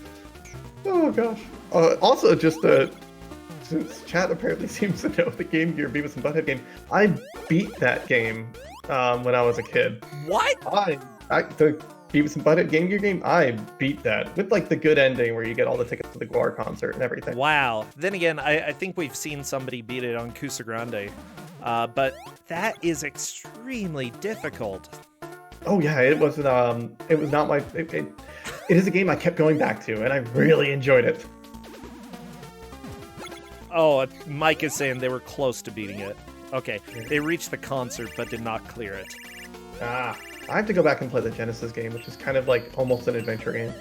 Oh gosh. Also, just since chat apparently seems to know the Game Gear Beavis and Butthead game, I beat that game when I was a kid. What? The Beavis and Butthead Game Gear game, I beat that with like the good ending where you get all the tickets to the Guar concert and everything. Wow. Then again, I think we've seen somebody beat it on Ku5ogrande. But that is extremely difficult. Oh yeah, it was not my. It is a game I kept going back to, and I really enjoyed it. Oh, Mike is saying they were close to beating it. Okay, they reached the concert but did not clear it. I have to go back and play the Genesis game, which is kind of like almost an adventure game.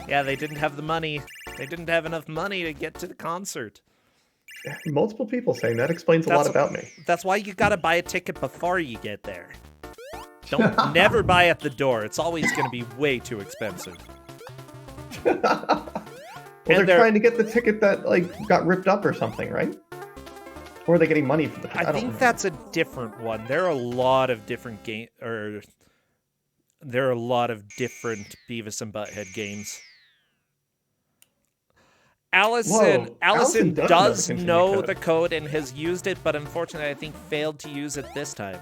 Yeah, they didn't have the money. They didn't have enough money to get to the concert. Multiple people saying that explains a lot about me. That's why you gotta buy a ticket before you get there. Don't never buy at the door. It's always gonna be way too expensive. Well, they're trying to get the ticket that like got ripped up or something, right? Or are they getting money for the ticket? I think that's a different one. There are a lot of different there are a lot of different Beavis and Butthead games. Allison does know the code and has used it, but unfortunately I think failed to use it this time.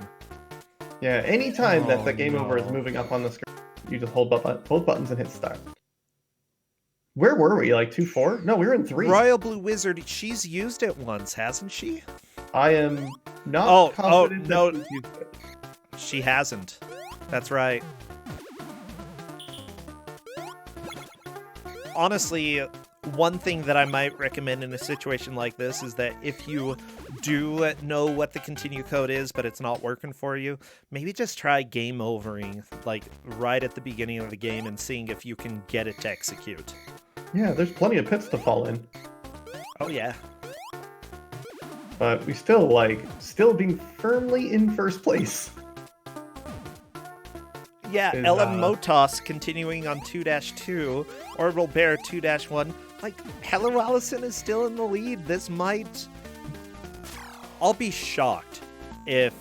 Yeah, anytime that the game over is moving up on the screen, you just hold buttons and hit start. Where were we? Like 2-4? No, we were in 3. Royal Blue Wizard, she's used it once, hasn't she? I am not confident no, that she's used it. She hasn't. That's right. Honestly, one thing that I might recommend in a situation like this is that if you do know what the continue code is, but it's not working for you, maybe just try game overing, like right at the beginning of the game and seeing if you can get it to execute. Yeah, there's plenty of pits to fall in. Oh yeah. But we still being firmly in first place. Yeah, Ellen Motos continuing on 2-2, Orbital Bear 2-1. Like, Hello Allison is still in the lead. This might... I'll be shocked if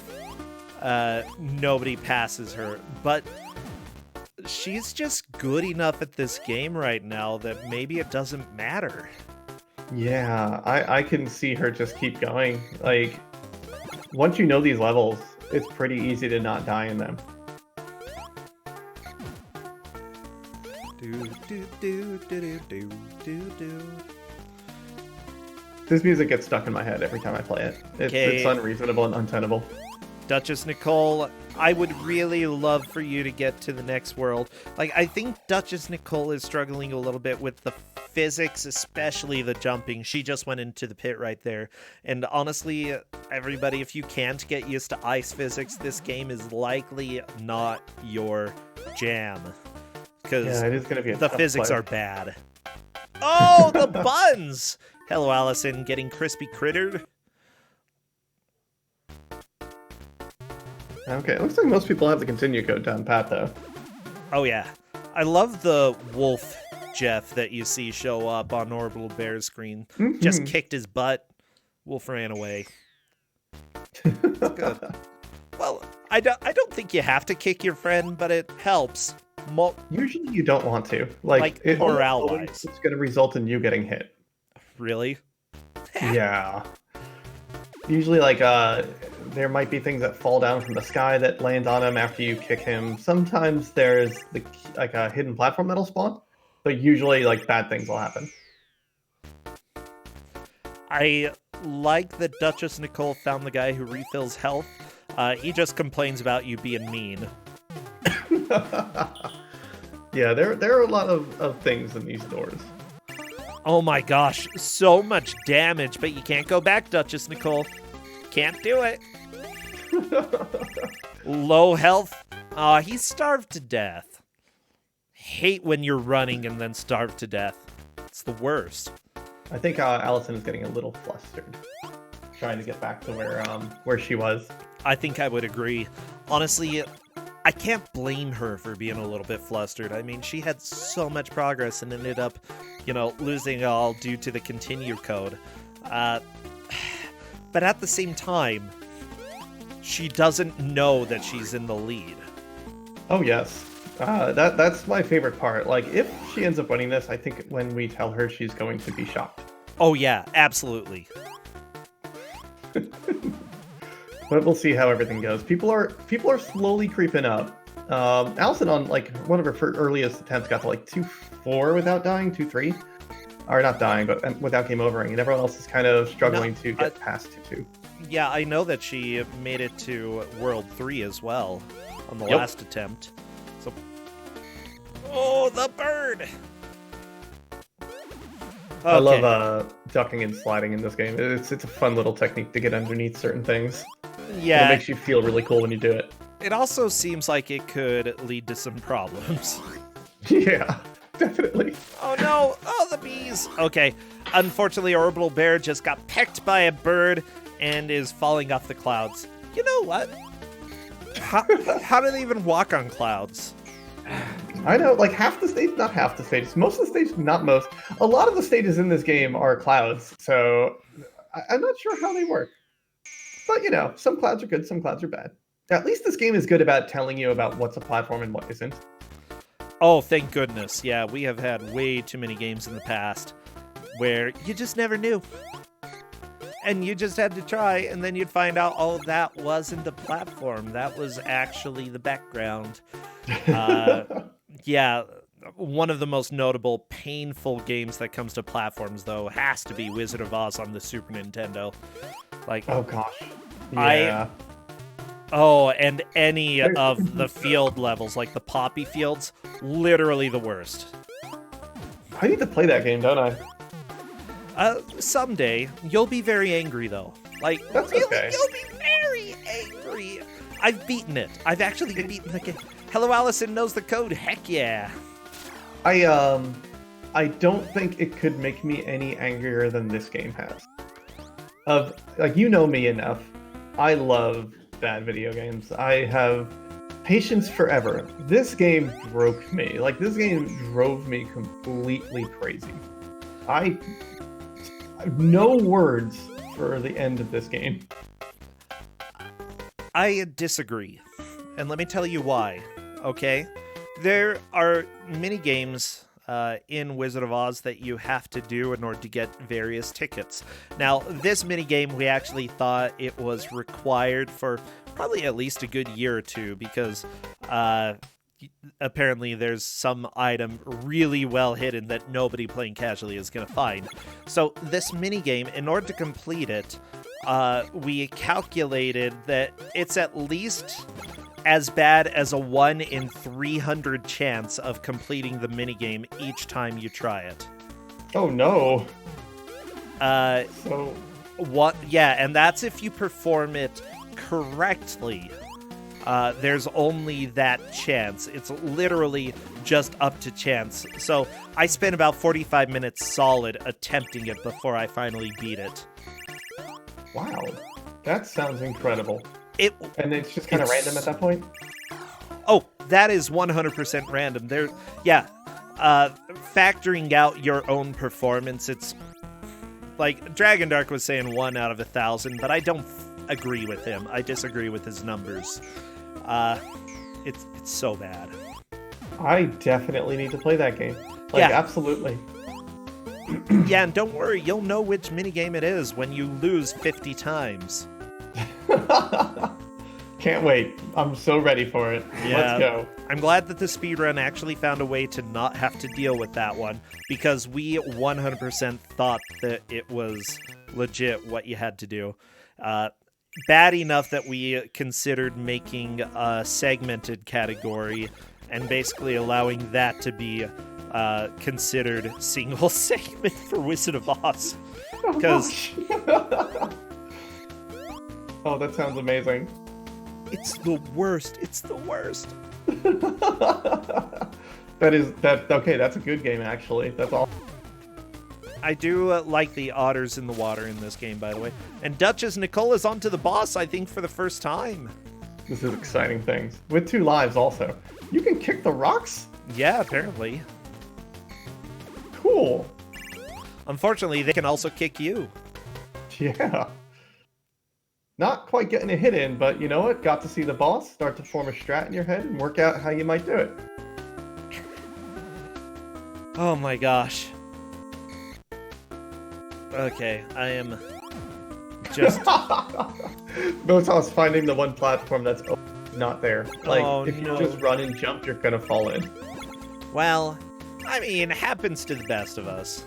nobody passes her, but she's just good enough at this game right now that maybe it doesn't matter. Yeah, I can see her just keep going. Like, once you know these levels, it's pretty easy to not die in them. This music gets stuck in my head every time I play it. It's unreasonable and untenable. Duchess Nicole, I would really love for you to get to the next world. Like, I think Duchess Nicole is struggling a little bit with the physics, especially the jumping. She just went into the pit right there. And honestly, everybody, if you can't get used to ice physics, this game is likely not your jam. Because it is going to be the physics are bad. Oh, the buns! Hello, Allison, getting crispy crittered. Okay, it looks like most people have the continue code down pat, though. Oh, yeah. I love the wolf Jeff that you see show up on Orbital Bear's screen. Mm-hmm. Just kicked his butt. Wolf ran away. Good. Well, I don't think you have to kick your friend, but it helps. Usually you don't want to. Like morale-wise. It's going to result in you getting hit. Really? Yeah. Usually, like, there might be things that fall down from the sky that land on him after you kick him. Sometimes there's, a hidden platform that'll spawn. But usually, like, bad things will happen. I like that Duchess Nicole found the guy who refills health. He just complains about you being mean. Yeah, there are a lot of things in these doors. Oh my gosh, so much damage, but you can't go back, Duchess Nicole. Can't do it. Low health. Aw, he's starved to death. Hate when you're running and then starved to death. It's the worst. I think Allison is getting a little flustered, trying to get back to where she was. I think I would agree. Honestly, I can't blame her for being a little bit flustered. I mean, she had so much progress and ended up, losing it all due to the continue code. But at the same time, she doesn't know that she's in the lead. Oh, yes. That's my favorite part. Like, if she ends up winning this, I think when we tell her, she's going to be shocked. Oh, yeah, absolutely. But we'll see how everything goes. People are slowly creeping up. Allison on one of her earliest attempts got to 2-4 without dying, 2-3, or not dying, but without game overing, and everyone else is kind of struggling to get past 2-2. Yeah, I know that she made it to World 3 as well on the last attempt. So, oh, the bird! Okay. I love ducking and sliding in this game. It's a fun little technique to get underneath certain things. Yeah. It makes you feel really cool when you do it. It also seems like it could lead to some problems. Yeah, definitely. Oh no! Oh, the bees! Okay, unfortunately, Orbital Bear just got pecked by a bird and is falling off the clouds. You know what? How do they even walk on clouds? I know, half the stage, not half the stages, most of the stages, not most. A lot of the stages in this game are clouds, so I'm not sure how they work. But, some clouds are good, some clouds are bad. At least this game is good about telling you about what's a platform and what isn't. Oh, thank goodness. Yeah, we have had way too many games in the past where you just never knew. And you just had to try, and then you'd find out, oh, that wasn't a platform. That was actually the background. Yeah, one of the most notable, painful games that comes to platforms, though, has to be Wizard of Oz on the Super Nintendo. Oh, gosh. Yeah. And any of the field levels, like the Poppy fields, literally the worst. I need to play that game, don't I? Someday. You'll be very angry, though. That's okay. You'll be very angry. I've beaten it. I've actually beaten the game. Hello, Allison knows the code. Heck yeah. I don't think it could make me any angrier than this game has. You know me enough. I love bad video games. I have patience forever. This game broke me. This game drove me completely crazy. I have no words for the end of this game. I disagree. And let me tell you why, okay? There are mini games in Wizard of Oz that you have to do in order to get various tickets. Now, this minigame, we actually thought it was required for probably at least a good year or two because apparently there's some item really well hidden that nobody playing casually is going to find. So this minigame, in order to complete it, we calculated that it's at least as bad as a 1 in 300 chance of completing the minigame each time you try it. Oh no. And that's if you perform it correctly. There's only that chance. It's literally just up to chance. So I spent about 45 minutes solid attempting it before I finally beat it. Wow. That sounds incredible. And it's just kind of random at that point? Oh, that is 100% random. Factoring out your own performance, it's like Dragon Dark was saying 1 out of 1,000, but I don't agree with him. I disagree with his numbers. It's so bad. I definitely need to play that game. Absolutely. Yeah, and don't worry, you'll know which minigame it is when you lose 50 times. Can't wait. I'm so ready for it. Yeah. Let's go. I'm glad that the speedrun actually found a way to not have to deal with that one, because we 100% thought that it was legit what you had to do. bad enough that we considered making a segmented category and basically allowing that to be considered single segment for Wizard of Oz. Because oh, that sounds amazing. it's the worst. It's the worst. Okay, that's a good game, actually. That's all. I do like the otters in the water in this game, by the way. And Duchess Nicola's onto the boss, I think, for the first time. This is exciting things. With 2 lives, also. You can kick the rocks? Yeah, apparently. Cool. Unfortunately, they can also kick you. Yeah. Not quite getting a hit in, but you know what? Got to see the boss start to form a strat in your head and work out how you might do it. Oh my gosh. Okay, I am just... Motos finding the one platform that's not there. Like, if you no. just run and jump, you're gonna fall in. Well, I mean, it happens to the best of us.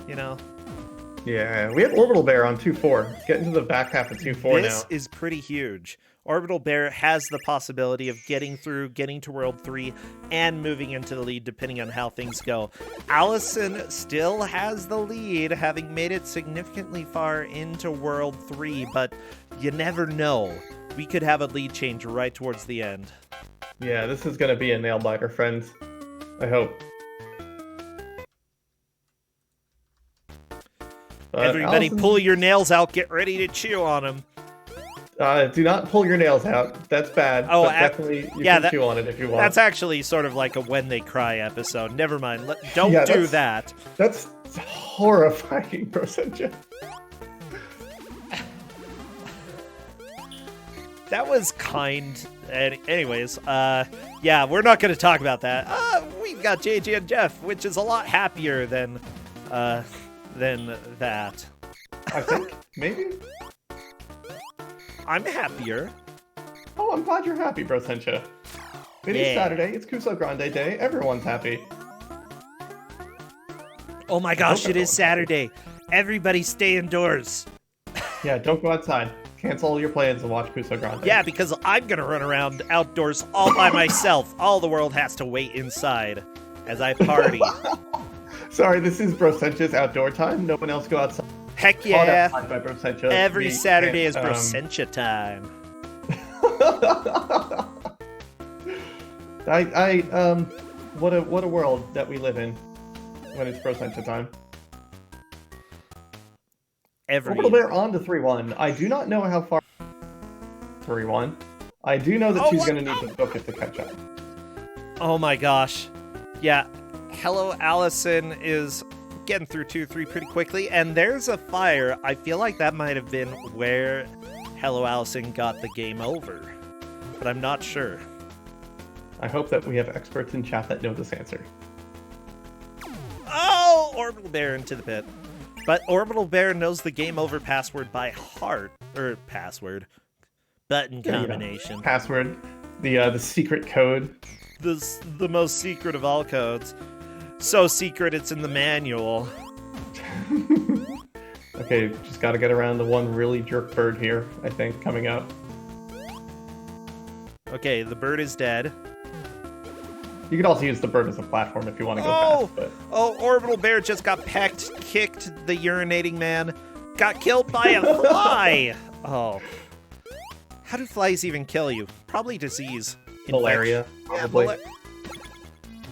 You know? Yeah, we have Orbital Bear on 2-4. Getting to the back half of 2-4 now. This is pretty huge. Orbital Bear has the possibility of getting to World 3 and moving into the lead depending on how things go. Allison still has the lead, having made it significantly far into World 3, but you never know. We could have a lead change right towards the end. Yeah, this is gonna be a nail-biter, friends. I hope. Everybody Allison... pull your nails out, get ready to chew on them. Do not pull your nails out. That's bad. Oh, but definitely you can chew on it if you want. That's actually sort of like a When They Cry episode. Never mind. Don't do that. That's horrifying, Prosenja. That was kind. Anyways, yeah, we're not going to talk about that. We've got JJ and Jeff, which is a lot happier than that. I think, maybe? I'm happier. Oh, I'm glad you're happy, Prosenja. It is Saturday, it's Ku5ogrande Day, everyone's happy. Oh my gosh, it is Saturday. Everybody stay indoors. Yeah, don't go outside. Cancel all your plans and watch Ku5ogrande. Yeah, because I'm gonna run around outdoors all by myself. All the world has to wait inside as I party. Sorry, this is Prosenja's outdoor time. No one else go outside. Heck yeah. By Every Saturday is Prosenja time. What a world that we live in when it's Prosenja time. Orbital Bear on to 3-1. I do not know how far 3-1. I do know that she's going to need to book it to catch up. Oh my gosh. Yeah. Hello Allison is getting through 2-3 pretty quickly, and there's a fire. I feel like that might have been where Hello Allison got the game over, but I'm not sure. I hope that we have experts in chat that know this answer. Oh, Orbital Bear into the pit. But Orbital Bear knows the game over password by heart. Or password. Button combination. Yeah. Password. The secret code. The most secret of all codes. So secret it's in the manual. Okay, just gotta get around the one really jerk bird here, I think, coming up. Okay, the bird is dead. You could also use the bird as a platform if you want to go fast, but... Oh, Orbital Bear just got pecked, kicked the urinating man, got killed by a fly! Oh. How do flies even kill you? Probably disease. Malaria, probably. Yeah,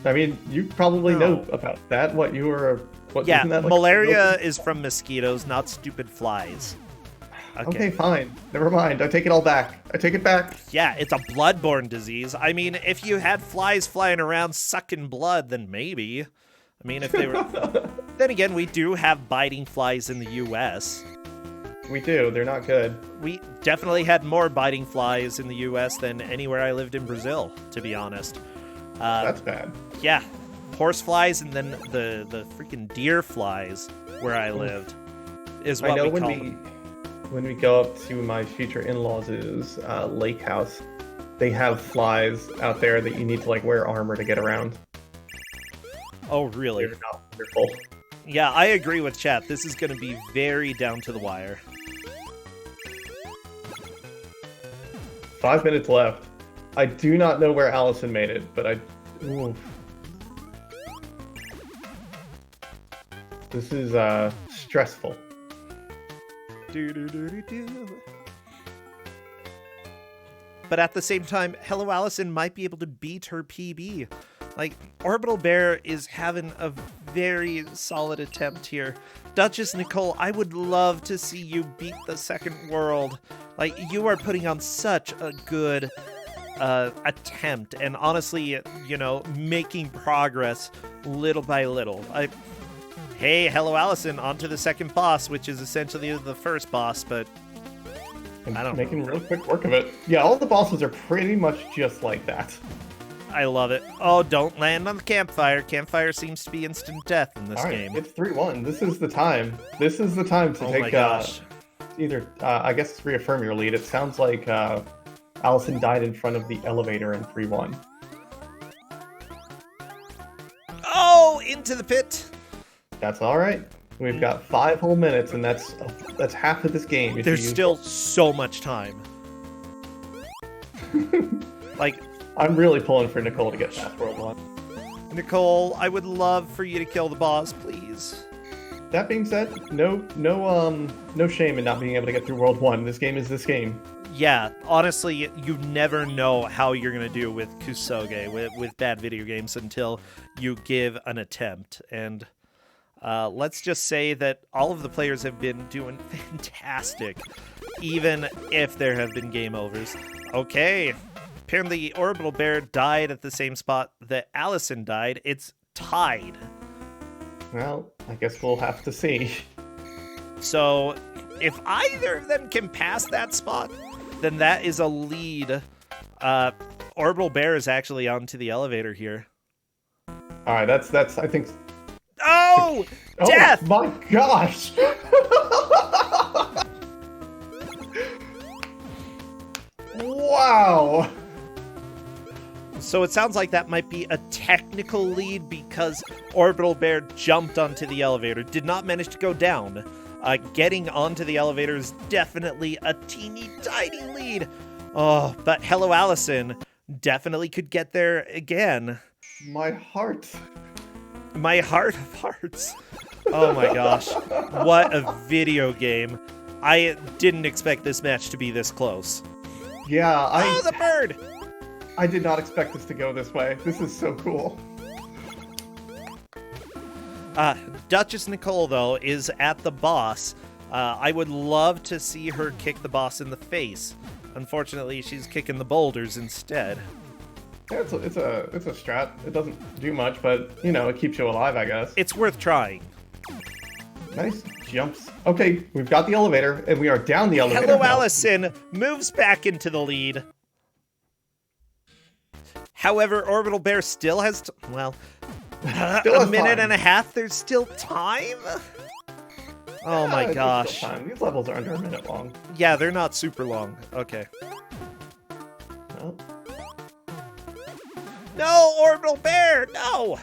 I mean, you probably know about that. What, you were... What, yeah, that like malaria is from mosquitoes, not stupid flies. Okay, fine. Never mind. I take it all back. I take it back. Yeah, it's a bloodborne disease. I mean, if you had flies flying around sucking blood, then maybe. I mean, if they were... Then again, we do have biting flies in the U.S. We do. They're not good. We definitely had more biting flies in the U.S. than anywhere I lived in Brazil, to be honest. That's bad. Yeah. Horse flies and then the freaking deer flies where I lived is what we call them. When we go up to my future in-laws' lake house, they have flies out there that you need to like wear armor to get around. Oh, really? They're not wonderful. Yeah, I agree with chat. This is going to be very down to the wire. 5 minutes left. I do not know where Allison made it, but I... Ooh. This is, stressful. But at the same time, Hello Allison might be able to beat her PB. Like, Orbital Bear is having a very solid attempt here. Duchess Nicole, I would love to see you beat the second world. Like, you are putting on such a good attempt, and honestly, you know, making progress little by little. Hey, Hello Allison, on to the second boss, which is essentially the first boss, but I don't know. Making real quick work of it. Yeah, all the bosses are pretty much just like that. I love it. Oh, don't land on the campfire. Campfire seems to be instant death in this game. It's 3-1. This is the time. This is the time to take, either, I guess, reaffirm your lead. It sounds like Allison died in front of the elevator in 3-1. Oh, into the pit. That's all right. We've got 5 whole minutes, and that's half of this game. There's still so much time. Like, I'm really pulling for Nicole to get past World 1. Nicole, I would love for you to kill the boss, please. That being said, no shame in not being able to get through World 1. This game is this game. Yeah, honestly, you never know how you're going to do with Ku5ogrande, with bad video games, until you give an attempt. And let's just say that all of the players have been doing fantastic, even if there have been game overs. Okay, apparently Orbital Bear died at the same spot that Allison died. It's tied. Well, I guess we'll have to see. So, if either of them can pass that spot, then that is a lead. Orbital Bear is actually onto the elevator here. All right, that's I think. Oh, death! Oh my gosh! Wow. So it sounds like that might be a technical lead because Orbital Bear jumped onto the elevator, did not manage to go down. Getting onto the elevator is definitely a teeny tiny lead. Oh, but Hello Allison definitely could get there again. My heart. My heart of hearts. Oh my gosh. What a video game. I didn't expect this match to be this close. Yeah, Oh, the bird! I did not expect this to go this way. This is so cool. Duchess Nicole, though, is at the boss. I would love to see her kick the boss in the face. Unfortunately, she's kicking the boulders instead. Yeah, it's a strat. It doesn't do much, but, you know, it keeps you alive, I guess. It's worth trying. Nice jumps. Okay, we've got the elevator, and we are down the elevator. Hello Allison moves back into the lead. However, Orbital Bear still has, a minute and a half. There's still time? Oh my gosh. These levels are under a minute long. Yeah, they're not super long. Okay. No. No, Orbital Bear, no!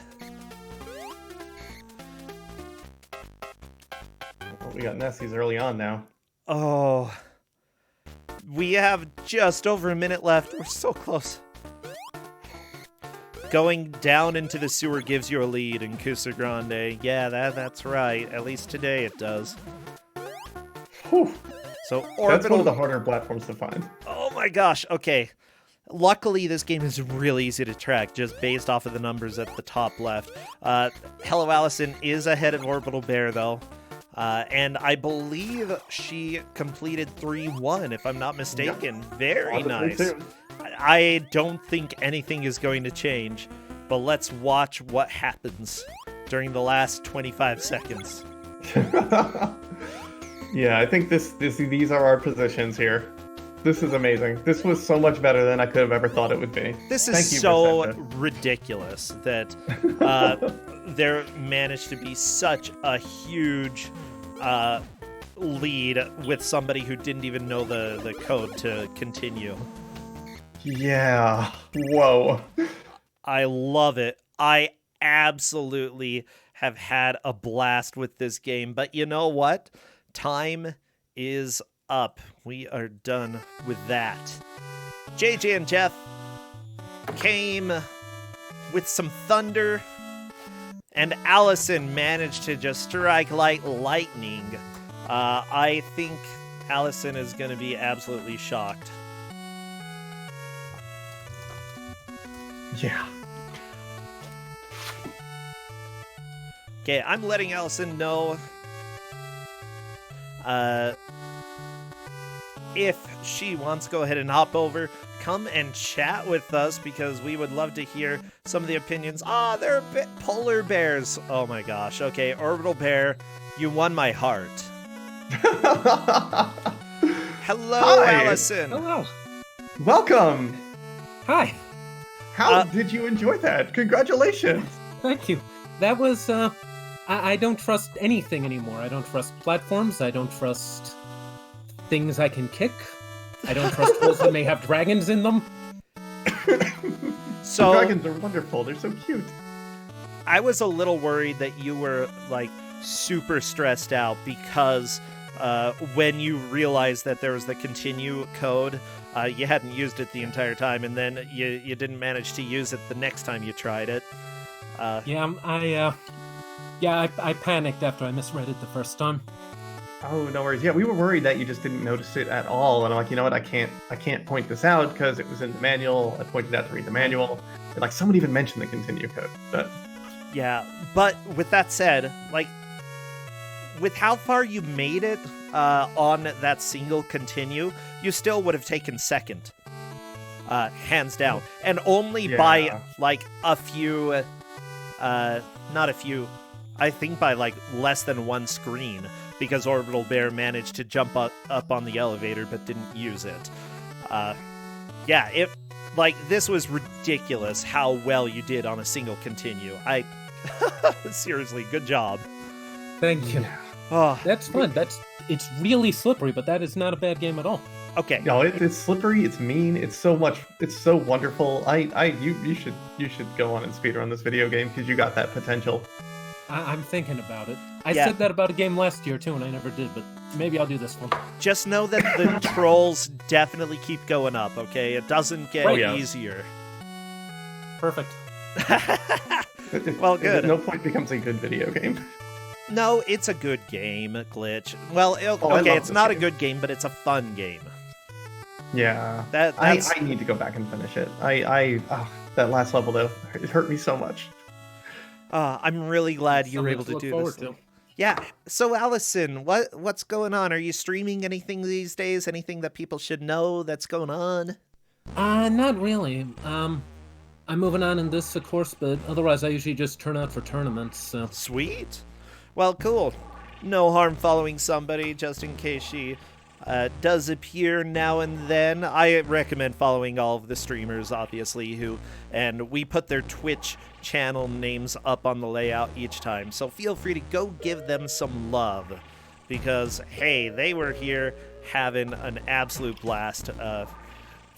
Well, we got Nessies early on now. Oh. We have just over a minute left. We're so close. Going down into the sewer gives you a lead in Ku5ogrande. Yeah, that's right. At least today it does. Whew. So Orbital... That's one of the harder platforms to find. Oh my gosh, okay. Luckily, this game is really easy to track, just based off of the numbers at the top left. Hello Allison is ahead of Orbital Bear, though. And I believe she completed 3-1, if I'm not mistaken. Yep. Very nice. I don't think anything is going to change, but let's watch what happens during the last 25 seconds. Yeah, I think these are our positions here. This is amazing. This was so much better than I could have ever thought it would be. This is so ridiculous that there managed to be such a huge lead with somebody who didn't even know the code to continue. Yeah. Whoa. I love it. I absolutely have had a blast with this game. But you know what? Time is up. We are done with that. JJ and Jeff came with some thunder, and Allison managed to just strike like lightning. I think Allison is going to be absolutely shocked. Yeah. Okay, I'm letting Allison know if she wants to go ahead and hop over, come and chat with us, because we would love to hear some of the opinions. They're a bit polar bears. Oh my gosh. Okay, Orbital Bear, you won my heart. Hello, Hi. Allison. Hello. Welcome. Hi. How did you enjoy that? Congratulations. Thank you. That was, I don't trust anything anymore. I don't trust platforms. I don't trust things I can kick. I don't trust holes that may have dragons in them. So Dragons are wonderful. They're so cute. I was a little worried that you were like super stressed out because when you realized that there was the continue code, you hadn't used it the entire time, and then you didn't manage to use it the next time you tried it. I panicked after I misread it the first time. Oh, no worries. Yeah, we were worried that you just didn't notice it at all. And I'm like, you know what? I can't point this out because it was in the manual. I pointed out to read the manual. And like, someone even mentioned the continue code. But Yeah, but with that said, like, with how far you made it on that single continue, you still would have taken second, hands down, and only by like a few, not a few, I think by like less than one screen, because Orbital Bear managed to jump up on the elevator but didn't use it. This was ridiculous how well you did on a single continue. Seriously, good job. Thank you. Oh, That's fun. It's really slippery, but that is not a bad game at all. okay. no, it's slippery. It's mean. It's so wonderful. You should go on and speedrun this video game because you got that potential. I'm thinking about it. I Yeah. said that about a game last year too, and I never did, but maybe I'll do this one. Just know that the trolls definitely keep going up, okay? It doesn't get Oh, yeah. easier. Perfect. Well, It good. at no point becomes a good video game. No, it's a good game, Glitch. Well, I love okay, it's this not a game. good game, but it's a fun game. Yeah. I I need to go back and finish it. That last level though, it hurt me so much. I'm really glad you were Something able to to look do forward this. to. Yeah. So, Allison, what's going on? Are you streaming anything these days? Anything that people should know that's going on? Not really. I'm moving on in this, of course, but otherwise I usually just turn out for tournaments, so... Sweet. Well, cool. No harm following somebody just in case she does appear now and then. I recommend following all of the streamers, obviously, and we put their Twitch channel names up on the layout each time. So feel free to go give them some love because, hey, they were here having an absolute blast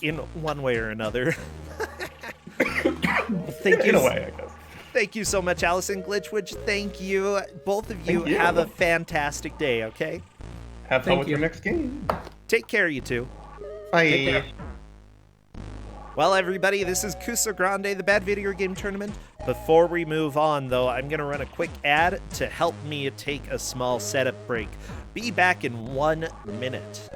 in one way or another. Thank you. In a way, I guess. Thank you so much, Allison. Glitchwitch, thank you. Both of you Thank you. have a fantastic day, okay? Have fun Thank with you. your next game. Take care, you two. Bye. Take care. Well, everybody, this is Ku5ogrande, the Bad Video Game Tournament. Before we move on, though, I'm going to run a quick ad to help me take a small setup break. Be back in 1 minute.